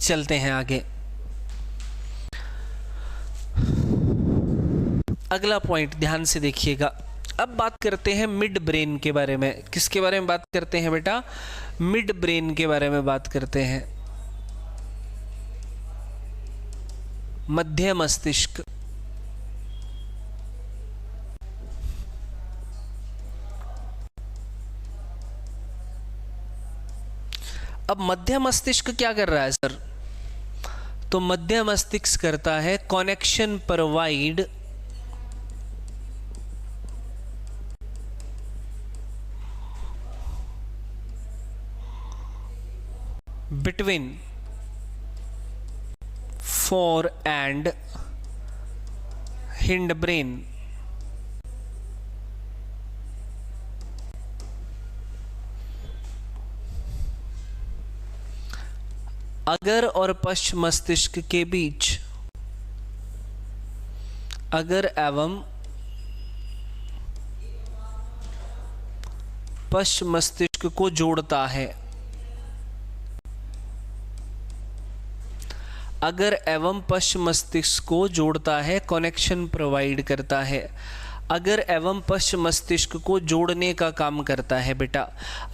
चलते हैं आगे। अगला पॉइंट ध्यान से देखिएगा। अब बात करते हैं मिड ब्रेन के बारे में। किसके बारे में बात करते हैं बेटा? मिड ब्रेन के बारे में बात करते हैं। मध्य मस्तिष्क। अब मध्य मस्तिष्क क्या कर रहा है सर? तो मध्य मस्तिष्क करता है connection provide between four and hind brain. अगर और पश्च मस्तिष्क के बीच, अगर एवं पश्च मस्तिष्क को जोड़ता है, अगर एवं पश्च मस्तिष्क को जोड़ता है, कनेक्शन प्रोवाइड करता है। अगर एवं पश्च मस्तिष्क को जोड़ने का काम करता है बेटा।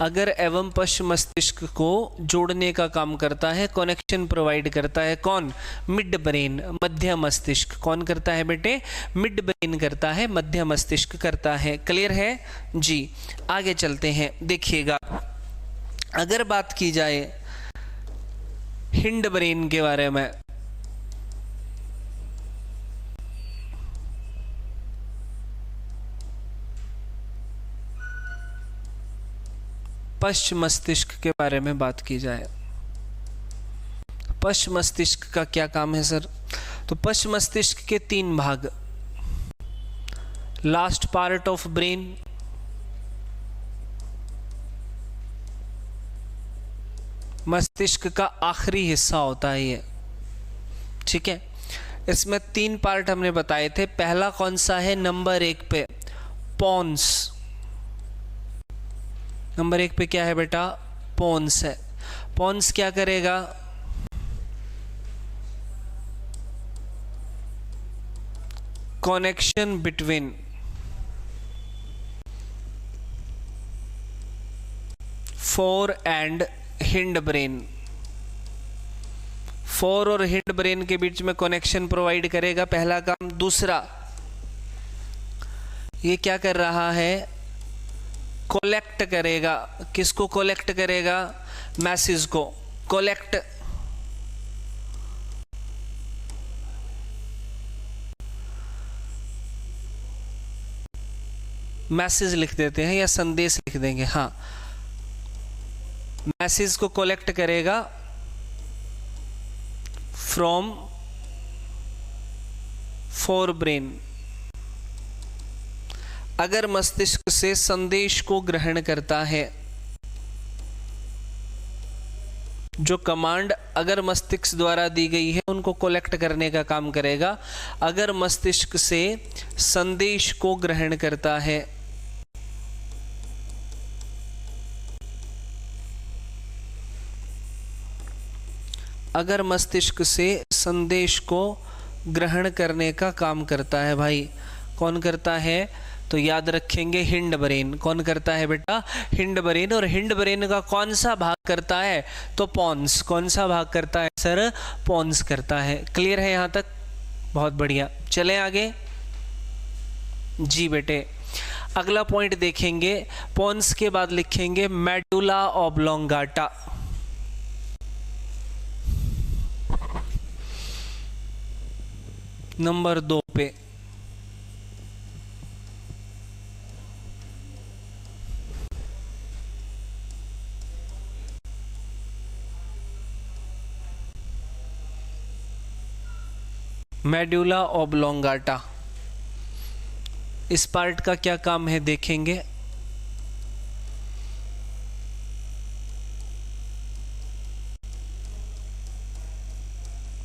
अगर एवं पश्च मस्तिष्क को जोड़ने का काम करता है, कनेक्शन प्रोवाइड करता है। कौन? मिड ब्रेन, मध्य मस्तिष्क। कौन करता है बेटे? मिड ब्रेन करता है, मध्य मस्तिष्क करता है। क्लियर है जी? आगे चलते हैं, देखिएगा। अगर बात की जाए हिंड ब्रेन के बारे में, पश्च मस्तिष्क के बारे में बात की जाए, पश्च मस्तिष्क का क्या काम है सर? तो पश्च मस्तिष्क के तीन भाग, लास्ट पार्ट ऑफ ब्रेन, मस्तिष्क का आखिरी हिस्सा होता है ये। ठीक है, इसमें तीन पार्ट हमने बताए थे। पहला कौन सा है? नंबर 1 पे पोन्स। नंबर 1 पे क्या है बेटा? पोन्स है। पोन्स क्या करेगा? Connection between four and hind brain. Four और हिंड ब्रेन के बीच में कनेक्शन प्रोवाइड करेगा, पहला काम। दूसरा, ये क्या कर रहा है? कोलेक्ट करेगा। किसको कोलेक्ट करेगा? मैसेज को कोलेक्ट। मैसेज लिख देते हैं या संदेश लिख देंगे, हाँ। मैसेज को कोलेक्ट करेगा फ्रॉम फोर ब्रेन। अगर मस्तिष्क से संदेश को ग्रहण करता है, जो कमांड अगर मस्तिष्क द्वारा दी गई है उनको कोलेक्ट करने का काम करेगा। अगर मस्तिष्क से संदेश को ग्रहण करता है, अगर मस्तिष्क से संदेश को ग्रहण करने का काम करता है भाई, कौन करता है? तो याद रखेंगे हिंड ब्रेन। कौन करता है बेटा? Hind brain. और हिंड ब्रेन का कौन सा भाग करता है? तो पोन्स। कौन सा भाग करता है सर? पोन्स करता है। क्लियर है यहाँ तक? बहुत बढ़िया, चलें आगे जी बेटे। अगला पॉइंट देखेंगे, पोन्स के बाद लिखेंगे मेडुला ऑब्लोंगाटा। नंबर 2 पे मेड्यूला ऑब्लोंगाटा, इस पार्ट का क्या काम है देखेंगे।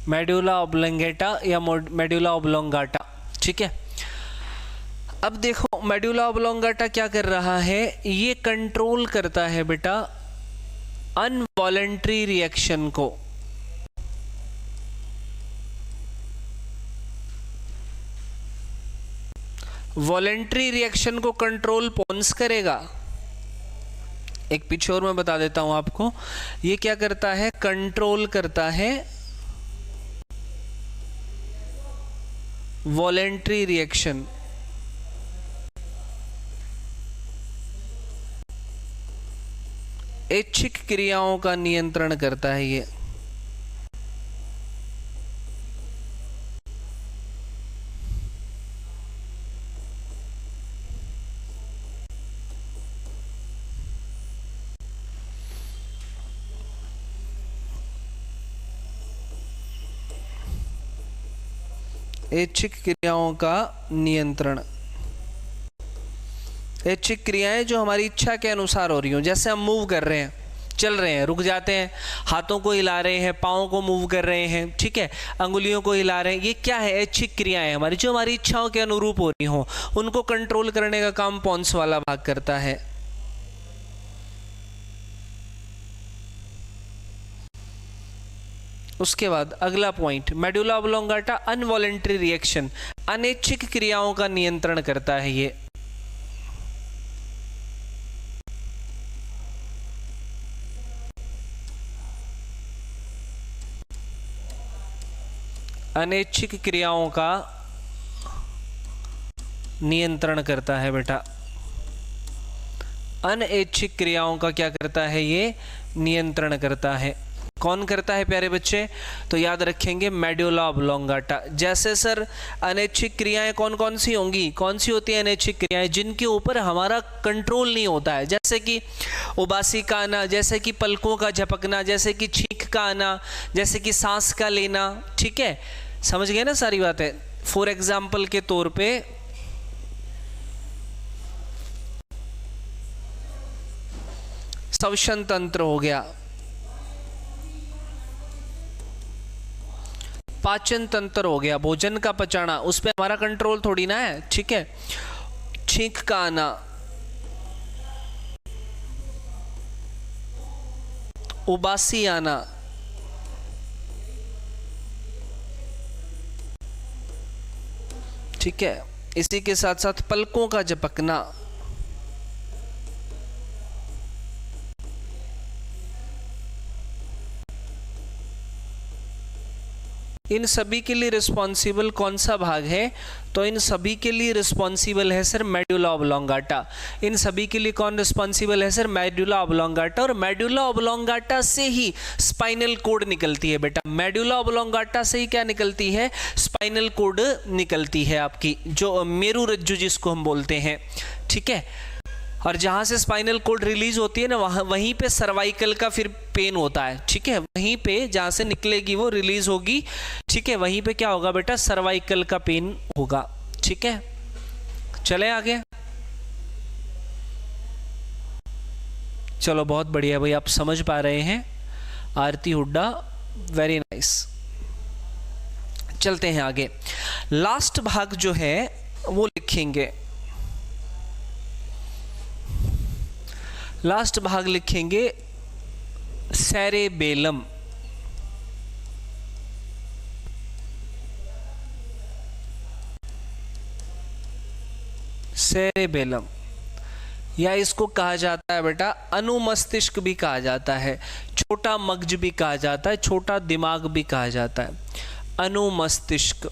मेड्यूला ऑब्लोंगेटा या मेड्यूला ऑब्लोंगाटा, ठीक है। अब देखो मेड्यूला ऑब्लोंगाटा क्या कर रहा है, ये कंट्रोल करता है बेटा अनवॉलेंट्री रिएक्शन को। वॉलेंट्री रिएक्शन को कंट्रोल पोन्स करेगा। एक पीछे और मैं बता देता हूं आपको, ये क्या करता है, कंट्रोल करता है वॉलेंट्री रिएक्शन। ऐच्छिक क्रियाओं का नियंत्रण करता है ये। ऐच्छिक क्रियाओं का नियंत्रण, ऐच्छिक क्रियाएं जो हमारी इच्छा के अनुसार हो रही हो, जैसे हम मूव कर रहे हैं, चल रहे हैं, रुक जाते हैं, हाथों को हिला रहे हैं, पाँव को मूव कर रहे हैं, ठीक है, अंगुलियों को हिला रहे हैं, ये क्या है, ऐच्छिक क्रियाएं हमारी जो हमारी इच्छाओं के अनुरूप हो रही हो, उनको कंट्रोल करने का काम पोन्स वाला भाग करता है। उसके बाद अगला पॉइंट, मेडुला ऑब्लोंगाटा अनवॉलेंट्री रिएक्शन, अनैच्छिक क्रियाओं का नियंत्रण करता है ये। अनैच्छिक क्रियाओं का नियंत्रण करता है बेटा। अनैच्छिक क्रियाओं का क्या करता है ये, नियंत्रण करता है। कौन करता है प्यारे बच्चे, तो याद रखेंगे मेडुला ऑब्लोंगाटा। जैसे सर अनैच्छिक क्रियाएं कौन कौन सी होंगी, कौन सी होती है अनैच्छिक क्रियाएं जिनके ऊपर हमारा कंट्रोल नहीं होता है, जैसे कि उबासी का आना, जैसे कि पलकों का झपकना, जैसे कि छींक का आना, जैसे कि सांस का लेना, ठीक है, समझ गए ना सारी बातें। फॉर एग्जाम्पल के तौर पे श्वसन तंत्र हो गया, पाचन तंत्र हो गया, भोजन का पचाना, उस पर हमारा कंट्रोल थोड़ी ना है, ठीक है। छींक का आना, उबासी आना, ठीक है, इसी के साथ साथ पलकों का झपकना, इन सभी के लिए रिस्पॉन्सिबल कौन सा भाग है, तो इन सभी के लिए रिस्पॉन्सिबल है सर मेडुला ऑब्लोंगाटा। इन सभी के लिए कौन रिस्पॉन्सिबल है सर, मेडुला ऑब्लोंगाटा। और मेडुला ऑब्लोंगाटा से ही स्पाइनल कोड निकलती है बेटा। मेडुला ऑब्लोंगाटा से ही क्या निकलती है, स्पाइनल कोड निकलती है आपकी, जो मेरु रज्जु जिसको हम बोलते हैं, ठीक है। और जहाँ से स्पाइनल कोड रिलीज होती है ना, वहीं पे सर्वाइकल का फिर पेन होता है, ठीक है, वहीं पे जहाँ से निकलेगी वो रिलीज होगी, ठीक है, वहीं पे क्या होगा बेटा, सर्वाइकल का पेन होगा, ठीक है। चले आगे, चलो बहुत बढ़िया भाई, आप समझ पा रहे हैं। आरती हुड्डा, वेरी नाइस। चलते हैं आगे, लास्ट भाग जो है वो लिखेंगे, लास्ट भाग लिखेंगे सेरेबेलम। सेरेबेलम या इसको कहा जाता है बेटा अनुमस्तिष्क भी कहा जाता है, छोटा मगज भी कहा जाता है, छोटा दिमाग भी कहा जाता है। अनुमस्तिष्क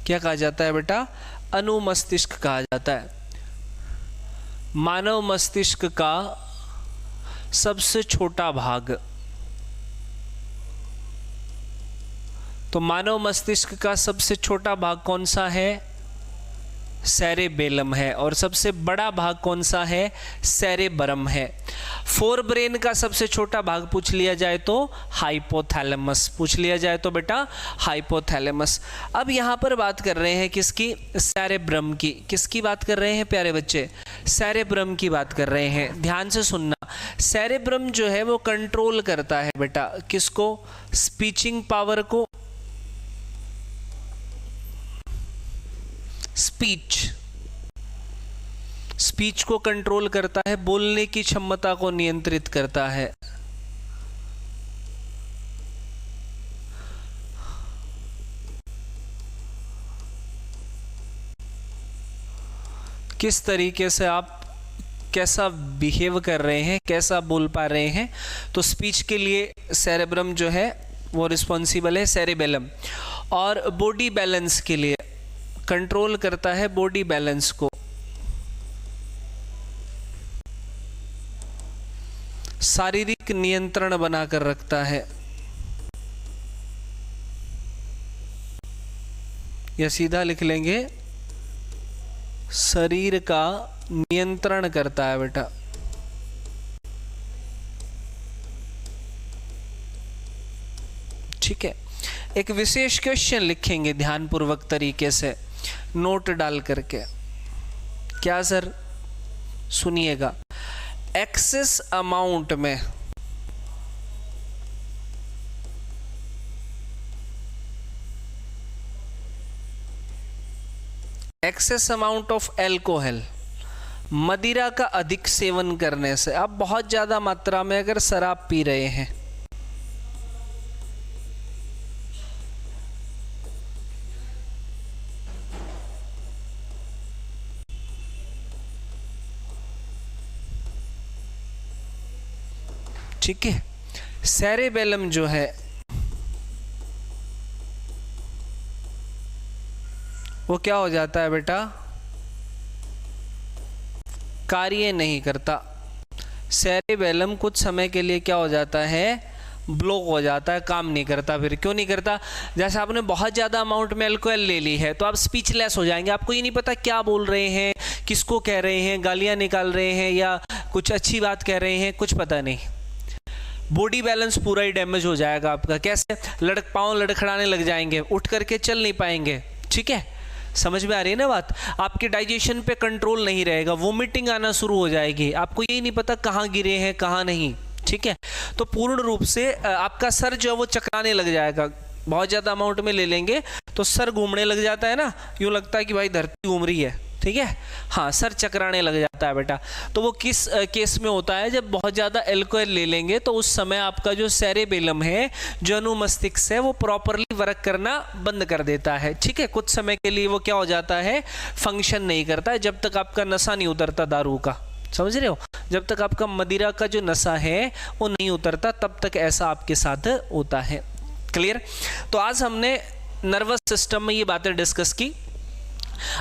क्या कहा जाता है बेटा, अनुमस्तिष्क कहा जाता है। मानव मस्तिष्क का सबसे छोटा भाग, तो मानव मस्तिष्क का सबसे छोटा भाग कौन सा है, सेरेबेलम है। और सबसे बड़ा भाग कौन सा है? सेरेबरम है। फोर ब्रेन का सबसे छोटा भाग पूछ लिया जाए तो हाइपोथैलेमस, पूछ लिया जाए तो बेटा हाइपोथैलेमस। अब यहाँ पर बात कर रहे हैं किसकी? सेरेब्रम की। किसकी बात कर रहे हैं प्यारे बच्चे? सेरेब्रम की बात कर रहे हैं। ध्यान से सुनना, सेरेब्रम जो है वो कंट्रोल करता है बेटा किसको? स्पीचिंग पावर को, स्पीच को कंट्रोल करता है, बोलने की क्षमता को नियंत्रित करता है। किस तरीके से आप कैसा बिहेव कर रहे हैं, कैसा बोल पा रहे हैं, तो स्पीच के लिए सेरेब्रम जो है वो रिस्पॉन्सिबल है, सेरेबेलम। और बॉडी बैलेंस के लिए कंट्रोल करता है बॉडी बैलेंस को, शारीरिक नियंत्रण बनाकर रखता है, या सीधा लिख लेंगे शरीर का नियंत्रण करता है बेटा। ठीक है, एक विशेष क्वेश्चन लिखेंगे ध्यानपूर्वक तरीके से नोट डाल करके। क्या सर? सुनिएगा, एक्सेस अमाउंट में एक्सेस अमाउंट ऑफ एल्कोहल, मदिरा का अधिक सेवन करने से, आप बहुत ज्यादा मात्रा में अगर शराब पी रहे हैं, ठीक है, सेरेबेलम जो है वो क्या हो जाता है बेटा? कार्य नहीं करता। सेरेबेलम कुछ समय के लिए क्या हो जाता है? ब्लॉक हो जाता है, काम नहीं करता। फिर क्यों नहीं करता? जैसे आपने बहुत ज़्यादा अमाउंट में अल्कोहल ले ली है तो आप स्पीचलेस हो जाएंगे, आपको ये नहीं पता क्या बोल रहे हैं, किसको कह रहे हैं, गालियाँ निकाल रहे हैं या कुछ अच्छी बात कह रहे हैं, कुछ पता नहीं। बॉडी बैलेंस पूरा ही डैमेज हो जाएगा आपका। कैसे? पाँव लड़खड़ाने लग जाएंगे, उठ करके चल नहीं पाएंगे। ठीक है, समझ में आ रही है ना बात? आपके डाइजेशन पे कंट्रोल नहीं रहेगा, वोमिटिंग आना शुरू हो जाएगी, आपको यही नहीं पता कहाँ गिरे हैं कहाँ नहीं। ठीक है, तो पूर्ण रूप से आपका सर जो है वो चकराने लग जाएगा। बहुत ज़्यादा अमाउंट में ले लेंगे तो सर घूमने लग जाता है ना, यूँ लगता है कि भाई धरती घूम रही है। ठीक है, हाँ, सर चकराने लग जाता है बेटा। तो वो किस केस में होता है? जब बहुत ज़्यादा एल्कोहल ले लेंगे तो उस समय आपका जो सेरेबेलम है, जो अनुमस्तिष्क है, वो प्रॉपरली वर्क करना बंद कर देता है। ठीक है, कुछ समय के लिए वो क्या हो जाता है? फंक्शन नहीं करता है, जब तक आपका नशा नहीं उतरता दारू का। समझ रहे हो? जब तक आपका मदिरा का जो नशा है वो नहीं उतरता तब तक ऐसा आपके साथ होता है। क्लियर? तो आज हमने नर्वस सिस्टम में ये बातें डिस्कस की।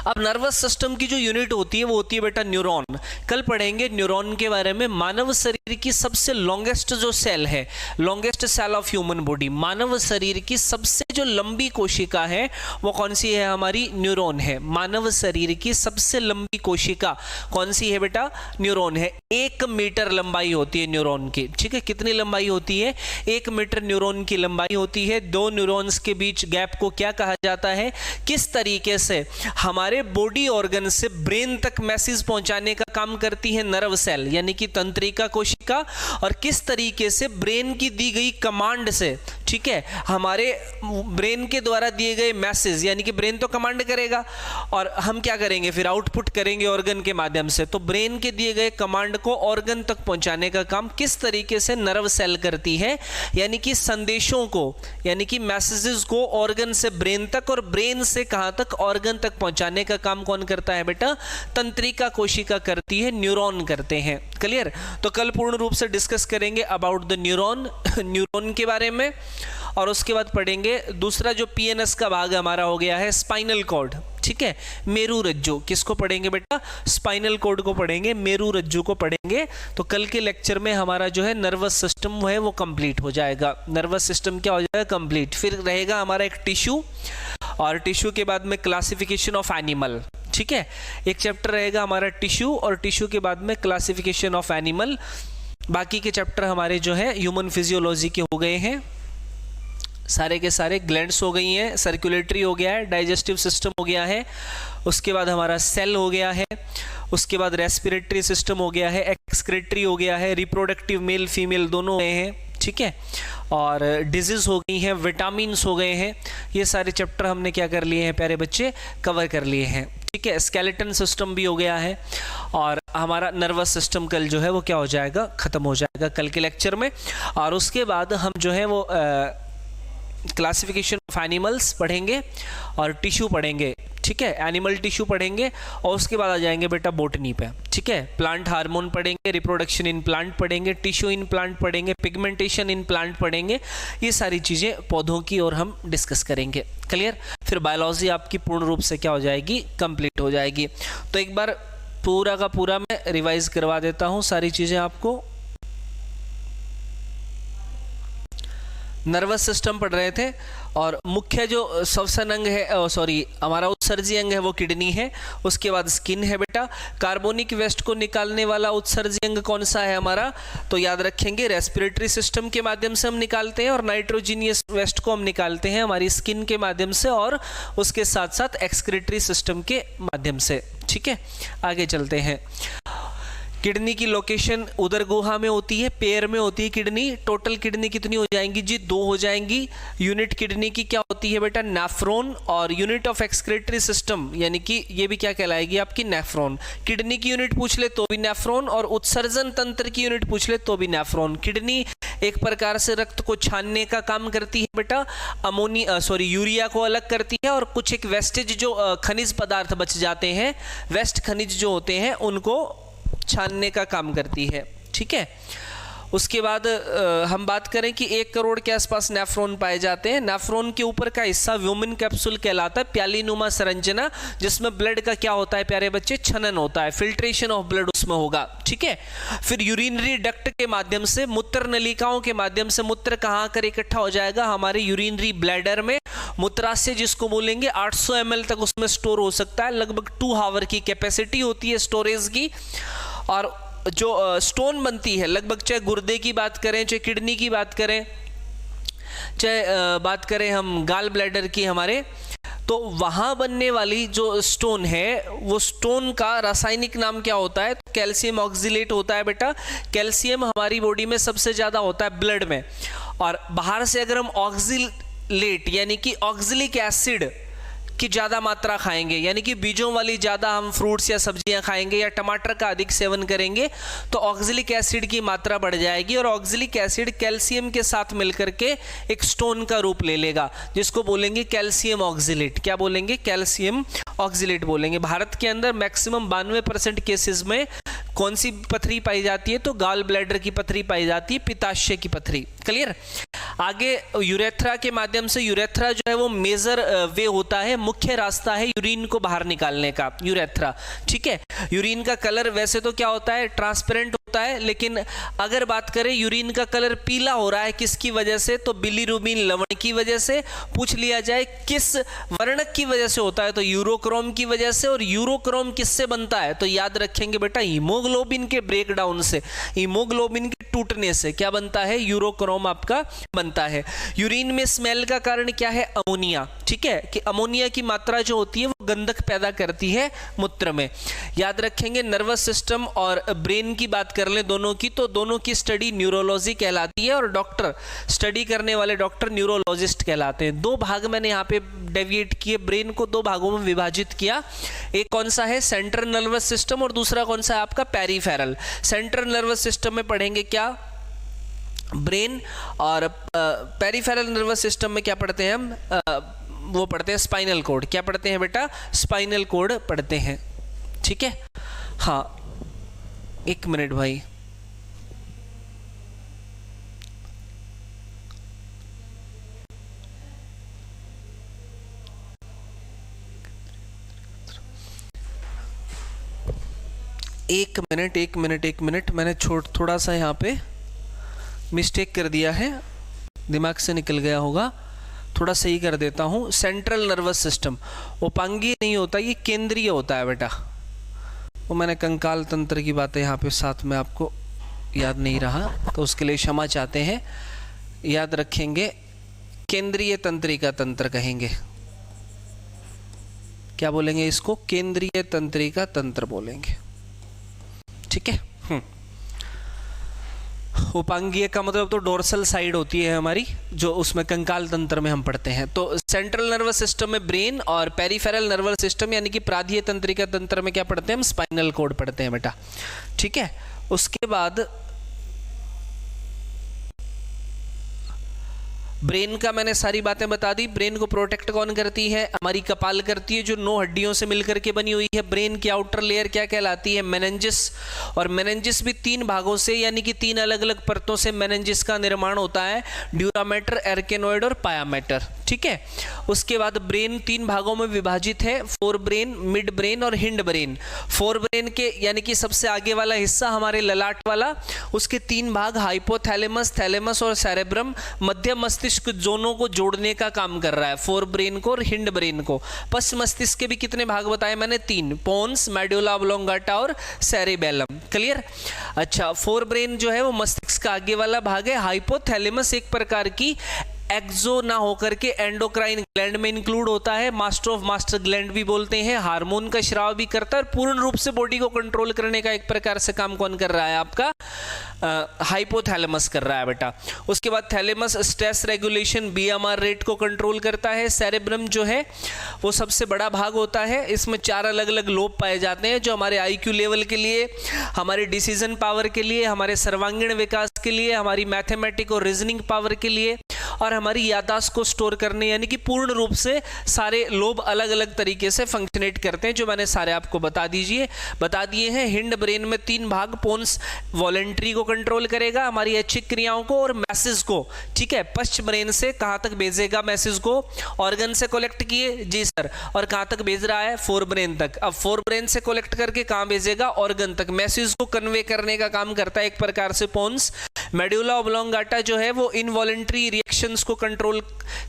अब नर्वस सिस्टम की जो यूनिट होती है वो होती है बेटा न्यूरॉन। कल पढ़ेंगे न्यूरॉन के बारे में। मानव शरीर की सबसे लॉन्गेस्ट जो सेल है, longest cell of human body, मानव शरीर की सबसे जो लंबी कोशिका है वो कौन सी है? हमारी न्यूरॉन है। मानव शरीर की सबसे लंबी कोशिका कौन सी है बेटा? न्यूरॉन है। 1 मीटर लंबाई होती है न्यूरॉन की। ठीक है, कितनी लंबाई होती है? 1 मीटर न्यूरॉन की लंबाई होती है। 2 न्यूरॉन्स के बीच गैप को क्या कहा जाता है? किस तरीके से हमारे बॉडी ऑर्गन से ब्रेन तक मैसेज पहुंचाने का काम करती है नर्व सेल यानी कि तंत्रिका कोशिका, और किस तरीके से ब्रेन की दी गई कमांड से, ठीक है, हमारे ब्रेन के द्वारा दिए गए मैसेज, यानी कि ब्रेन तो कमांड करेगा और हम क्या करेंगे? फिर आउटपुट करेंगे ऑर्गन के माध्यम से। तो ब्रेन के दिए गए कमांड को ऑर्गन तक पहुंचाने का काम किस तरीके से नर्व सेल करती है, यानी कि संदेशों को, यानी कि मैसेजेस को ऑर्गन से ब्रेन तक और ब्रेन से कहां तक? ऑर्गन तक पहुंचाने का काम कौन करता है बेटा? तंत्रिका कोशिका करती है, न्यूरॉन करते हैं। क्लियर? तो कल पूर्ण रूप से डिस्कस करेंगे अबाउट द न्यूरॉन, न्यूरॉन के बारे में, और उसके बाद पढ़ेंगे दूसरा जो पीएनएस का भाग हमारा हो गया है स्पाइनल कॉर्ड। ठीक है, मेरू रज्जु। किसको पढ़ेंगे बेटा? स्पाइनल कॉर्ड को पढ़ेंगे, मेरू रज्जु को पढ़ेंगे। तो कल के लेक्चर में हमारा जो है नर्वस सिस्टम है वो कंप्लीट हो जाएगा। नर्वस सिस्टम क्या हो जाएगा? कंप्लीट। फिर रहेगा हमारा एक टिश्यू, और टिश्यू के बाद में क्लासिफिकेशन ऑफ एनिमल, ठीक है। एक चैप्टर रहेगा हमारा टिश्यू, और टिश्यू के बाद में क्लासिफिकेशन ऑफ एनिमल। बाकी के चैप्टर हमारे जो है ह्यूमन फिजियोलॉजी के हो गए हैं, सारे के सारे। ग्लैंड्स हो गई हैं, सर्कुलेटरी हो गया है, डाइजेस्टिव सिस्टम हो गया है, उसके बाद हमारा सेल हो गया है, उसके बाद रेस्पिरेटरी सिस्टम हो गया है, एक्सक्रेटरी हो गया है, रिप्रोडक्टिव मेल फीमेल दोनों गए हैं, ठीक है। और डिजीज हो गई हैं, विटामिन्स हो गए हैं। ये सारे चैप्टर हमने क्या कर लिए हैं प्यारे बच्चे, कवर कर लिए हैं, ठीक है। स्केलेटन सिस्टम भी हो गया है, और हमारा नर्वस सिस्टम कल जो है वो क्या हो जाएगा, ख़त्म हो जाएगा कल के लेक्चर में। और उसके बाद हम जो है वो क्लासिफिकेशन ऑफ एनिमल्स पढ़ेंगे और टिश्यू पढ़ेंगे, ठीक है। एनिमल टिश्यू पढ़ेंगे और उसके बाद आ जाएंगे बेटा बोटनी पे, ठीक है। प्लांट हार्मोन पढ़ेंगे, रिप्रोडक्शन इन प्लांट पढ़ेंगे, टिश्यू इन प्लांट पढ़ेंगे, पिगमेंटेशन इन प्लांट पढ़ेंगे। ये सारी चीज़ें पौधों की और हम डिस्कस करेंगे, क्लियर। फिर बायोलॉजी आपकी पूर्ण रूप से क्या हो जाएगी, कंप्लीट हो जाएगी। तो एक बार पूरा का पूरा मैं रिवाइज करवा देता हूँ सारी चीज़ें आपको। नर्वस सिस्टम पढ़ रहे थे, और मुख्य जो श्वसन अंग है, हमारा उत्सर्जी अंग है वो किडनी है। उसके बाद स्किन है बेटा। कार्बोनिक वेस्ट को निकालने वाला उत्सर्जी अंग कौन सा है हमारा, तो याद रखेंगे रेस्पिरेटरी सिस्टम के माध्यम से हम निकालते हैं, और नाइट्रोजीनियस वेस्ट को हम निकालते हैं हमारी स्किन के माध्यम से, और उसके साथ साथ एक्सक्रीटरी सिस्टम के माध्यम से, ठीक है। आगे चलते हैं। किडनी की लोकेशन उदर गुहा में होती है, पेयर में होती है किडनी। टोटल किडनी कितनी हो जाएंगी जी, 2 हो जाएंगी। यूनिट किडनी की क्या होती है बेटा, नेफ्रॉन। और यूनिट ऑफ एक्सक्रीटरी सिस्टम यानी कि ये भी क्या कहलाएगी आपकी, नेफ्रॉन। किडनी की यूनिट पूछ ले तो भी नेफ्रॉन, और उत्सर्जन तंत्र की यूनिट पूछ ले तो भी नेफ्रॉन। किडनी एक प्रकार से रक्त को छानने का काम करती है बेटा, यूरिया को अलग करती है, और कुछ एक वेस्टेज जो खनिज पदार्थ बच जाते हैं, वेस्ट खनिज जो होते हैं, उनको छानने का काम करती है, ठीक है। उसके बाद हम बात करें कि 1 करोड़ के आसपास नेफ्रॉन पाए जाते हैं। नेफ्रॉन के ऊपर का हिस्सा व्यूमेन कैप्सूल कहलाता है, प्यालीनुमा संरचना, जिसमें ब्लड का क्या होता है प्यारे बच्चे, छनन होता है, फिल्ट्रेशन ऑफ ब्लड उसमें होगा, ठीक है। फिर यूरिनरी डक्ट के माध्यम से, मूत्र नलिकाओं के माध्यम से मूत्र कहाँ कर इकट्ठा हो जाएगा, हमारे यूरिनरी ब्लैडर में। मूत्राशय जिसको बोलेंगे 800 ml तक उसमें स्टोर हो सकता है, लगभग 2 आवर की कैपेसिटी होती है स्टोरेज की। और जो स्टोन बनती है लगभग, चाहे गुर्दे की बात करें, चाहे किडनी की बात करें, चाहे बात करें हम गाल ब्लैडर की हमारे, तो वहाँ बनने वाली जो स्टोन है, वो स्टोन का रासायनिक नाम क्या होता है, तो कैल्शियम ऑक्जिलेट होता है बेटा। कैल्शियम हमारी बॉडी में सबसे ज़्यादा होता है ब्लड में, और बाहर से अगर हम ऑक्जिलेट यानी कि ऑक्जिलिक एसिड की ज़्यादा मात्रा खाएंगे, यानी कि बीजों वाली ज़्यादा हम फ्रूट्स या सब्जियां खाएंगे, या टमाटर का अधिक सेवन करेंगे, तो ऑक्जिलिक एसिड की मात्रा बढ़ जाएगी, और ऑक्जिलिक एसिड कैल्शियम के साथ मिलकर के एक स्टोन का रूप ले लेगा, जिसको बोलेंगे कैल्शियम ऑक्जिलेट। क्या बोलेंगे, कैल्शियम ऑक्जिलेट बोलेंगे। भारत के अंदर मैक्सिमम 92% केसेस में कौन सी पथरी पाई जाती है, तो गाल ब्लैडर की पथरी पाई जाती है, पित्ताशय की पथरी, क्लियर। आगे यूरेथ्रा के माध्यम से, यूरेथ्रा जो है वो मेजर वे होता है, मुख्य रास्ता है यूरिन को बाहर निकालने का, यूरेथ्रा, ठीक है। यूरिन का कलर वैसे तो क्या होता है, ट्रांसपेरेंट होता है, लेकिन अगर बात करें यूरिन का कलर पीला हो रहा है किसकी वजह से, तो बिलीरुबिन लवण की वजह से। पूछ लिया जाए किस वर्णक की वजह से होता है, तो यूरोक्रोम की वजह से। और यूरोक्रोम किससे बनता है, तो याद रखेंगे बेटा हीमोग्लोबिन के ब्रेकडाउन से, हीमोग्लोबिन के टूटने से क्या बनता है, यूरोक्रोम आपका बनता है। यूरिन में स्मेल का कारण क्या है, अमोनिया, ठीक है, कि अमोनिया की मात्रा जो होती है वो गंधक पैदा करती है मूत्र में। याद रखेंगे नर्वस सिस्टम और ब्रेन की बात कर लें दोनों की, तो दोनों की स्टडी न्यूरोलॉजी कहलाती है, और डॉक्टर स्टडी करने वाले डॉक्टर न्यूरोलॉजिस्ट कहलाते हैं। 2 भाग मैंने यहाँ पे डेविएट किए, ब्रेन को 2 भागों में विभाजित किया। एक कौन सा है, सेंट्रल नर्वस सिस्टम, और दूसरा कौन सा है आपका, पेरिफेरल। सेंट्रल नर्वस सिस्टम में पढ़ेंगे क्या, ब्रेन, और पेरिफेरल नर्वस सिस्टम में क्या पढ़ते हैं हम, वो पढ़ते हैं स्पाइनल कोड। क्या पढ़ते हैं बेटा, स्पाइनल कोड पढ़ते हैं, ठीक है। हाँ 1 मिनट भाई, एक मिनट, मैंने थोड़ा सा यहाँ पे मिस्टेक कर दिया है, दिमाग से निकल गया होगा, थोड़ा सही कर देता हूँ, सेंट्रल नर्वस सिस्टम, उपांगीय नहीं होता, ये केंद्रीय होता है बेटा। वो मैंने कंकाल तंत्र की बातें यहाँ पे साथ में आपको याद नहीं रहा तो उसके लिए क्षमा चाहते हैं, याद रखेंगे। केंद्रीय तंत्रिका तंत्र कहेंगे, क्या बोलेंगे इसको? केंद्रीय तंत्रिका तंत्र बोलेंगे, ठीक है। उपांगीय का मतलब तो डोर्सल साइड होती है हमारी, जो उसमें कंकाल तंत्र में हम पढ़ते हैं। तो सेंट्रल नर्वस सिस्टम में ब्रेन, और पेरिफेरल नर्वस सिस्टम यानी कि प्राधीय तंत्रिका तंत्र में क्या पढ़ते हैं हम? स्पाइनल कॉर्ड पढ़ते हैं बेटा, ठीक है। उसके बाद ब्रेन का मैंने सारी बातें बता दी। ब्रेन को प्रोटेक्ट कौन करती है? हमारी कपाल करती है, जो 9 हड्डियों से मिलकर के बनी हुई है। ब्रेन की आउटर लेयर क्या कहलाती है? मेनिंजिस। और मेनिंजिस भी 3 भागों से यानी कि 3 अलग अलग परतों से मेनिंजिस का निर्माण होता है, ड्यूरामेटर, एर्केनोइड और पायामेटर, ठीक है। उसके बाद ब्रेन 3 भागों में विभाजित है, फोर ब्रेन, मिड ब्रेन और हिंड ब्रेन। फोर ब्रेन के यानी कि सबसे आगे वाला हिस्सा हमारे ललाट वाला, उसके 3 भाग हाइपोथैलेमस, थैलेमस और सेरेब्रम, मध्य मस्तिष्क जोनों को जोड़ने का काम कर रहा है, फोर ब्रेन को और हिंड ब्रेन को। पश्च मस्तिष्क के भी कितने भाग बताए मैंने? 3, पोन्स, मेडुला ऑब्लोंगाटा और सेरेबेलम। क्लियर? अच्छा, फोर ब्रेन जो है वो मस्तिष्क का आगे वाला भाग है। हाइपोथैलेमस एक प्रकार की एक्सो ना होकर के एंडोक्राइन ग्लैंड में इंक्लूड होता है, मास्टर ऑफ मास्टर ग्लैंड भी बोलते हैं, हार्मोन का स्राव भी करता है और पूर्ण रूप से बॉडी को कंट्रोल करने का एक प्रकार से काम कौन कर रहा है? आपका हाइपोथैलेमस कर रहा है बेटा। उसके बाद thalamus stress regulation, BMR rate को कंट्रोल करता है। सेरेब्रम जो है वो सबसे बड़ा भाग होता है, इसमें 4 अलग अलग लोब पाए जाते हैं जो हमारे आईक्यू लेवल के लिए, हमारे डिसीजन पावर के लिए, हमारे सर्वांगीण विकास के लिए, हमारी मैथमेटिक और रीजनिंग पावर के लिए और हमारी याददाश्त को स्टोर करने, यानी कि पूर्ण रूप से सारे लोब अलग अलग तरीके से फंक्शनेट करते हैं, जो मैंने सारे आपको बता दिए हैं। हिंड ब्रेन में 3 भाग, पोन्स वॉलेंट्री को कंट्रोल करेगा, हमारी ऐच्छिक क्रियाओं को और मैसेज को, ठीक है। पश्च ब्रेन से कहां तक भेजेगा मैसेज को? ऑर्गन से कलेक्ट किए जी सर, और कहां तक भेज रहा है? फोर ब्रेन तक। अब फोर ब्रेन से कलेक्ट करके कहां भेजेगा? ऑर्गन तक। मैसेज को कन्वे करने का काम करता है एक प्रकार से पोन्स। मेडुला ऑब्लोंगाटा जो है वो इनवॉलेंट्री रिएक्शंस को कंट्रोल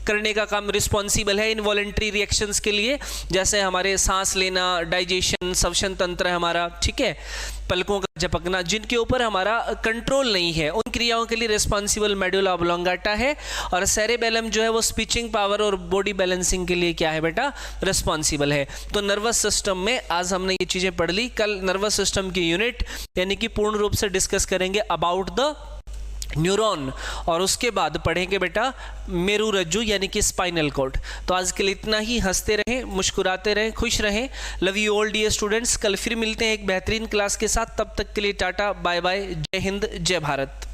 करने का काम रिस्पॉन्सिबल है, इनवॉलेंट्री रिएक्शंस के लिए, जैसे हमारे सांस लेना, डाइजेशन, श्वसन तंत्र है हमारा, ठीक है, पलकों का झपकना, जिनके ऊपर हमारा कंट्रोल नहीं है, उन क्रियाओं के लिए रिस्पॉन्सिबल मेडुला ऑब्लोंगाटा है। और सेरेबेलम जो है वो स्पीचिंग पावर और बॉडी बैलेंसिंग के लिए क्या है बेटा? रिस्पॉन्सिबल है। तो नर्वस सिस्टम में आज हमने ये चीजें पढ़ ली। कल नर्वस सिस्टम की यूनिट यानी कि पूर्ण रूप से डिस्कस करेंगे अबाउट द न्यूरॉन, और उसके बाद पढ़ेंगे बेटा मेरुरज्जु यानी कि स्पाइनल कॉर्ड। तो आज के लिए इतना ही। हंसते रहें, मुस्कुराते रहें, खुश रहें। Love you all dear students. कल फिर मिलते हैं एक बेहतरीन क्लास के साथ। तब तक के लिए टाटा, बाय बाय, जय हिंद, जय भारत।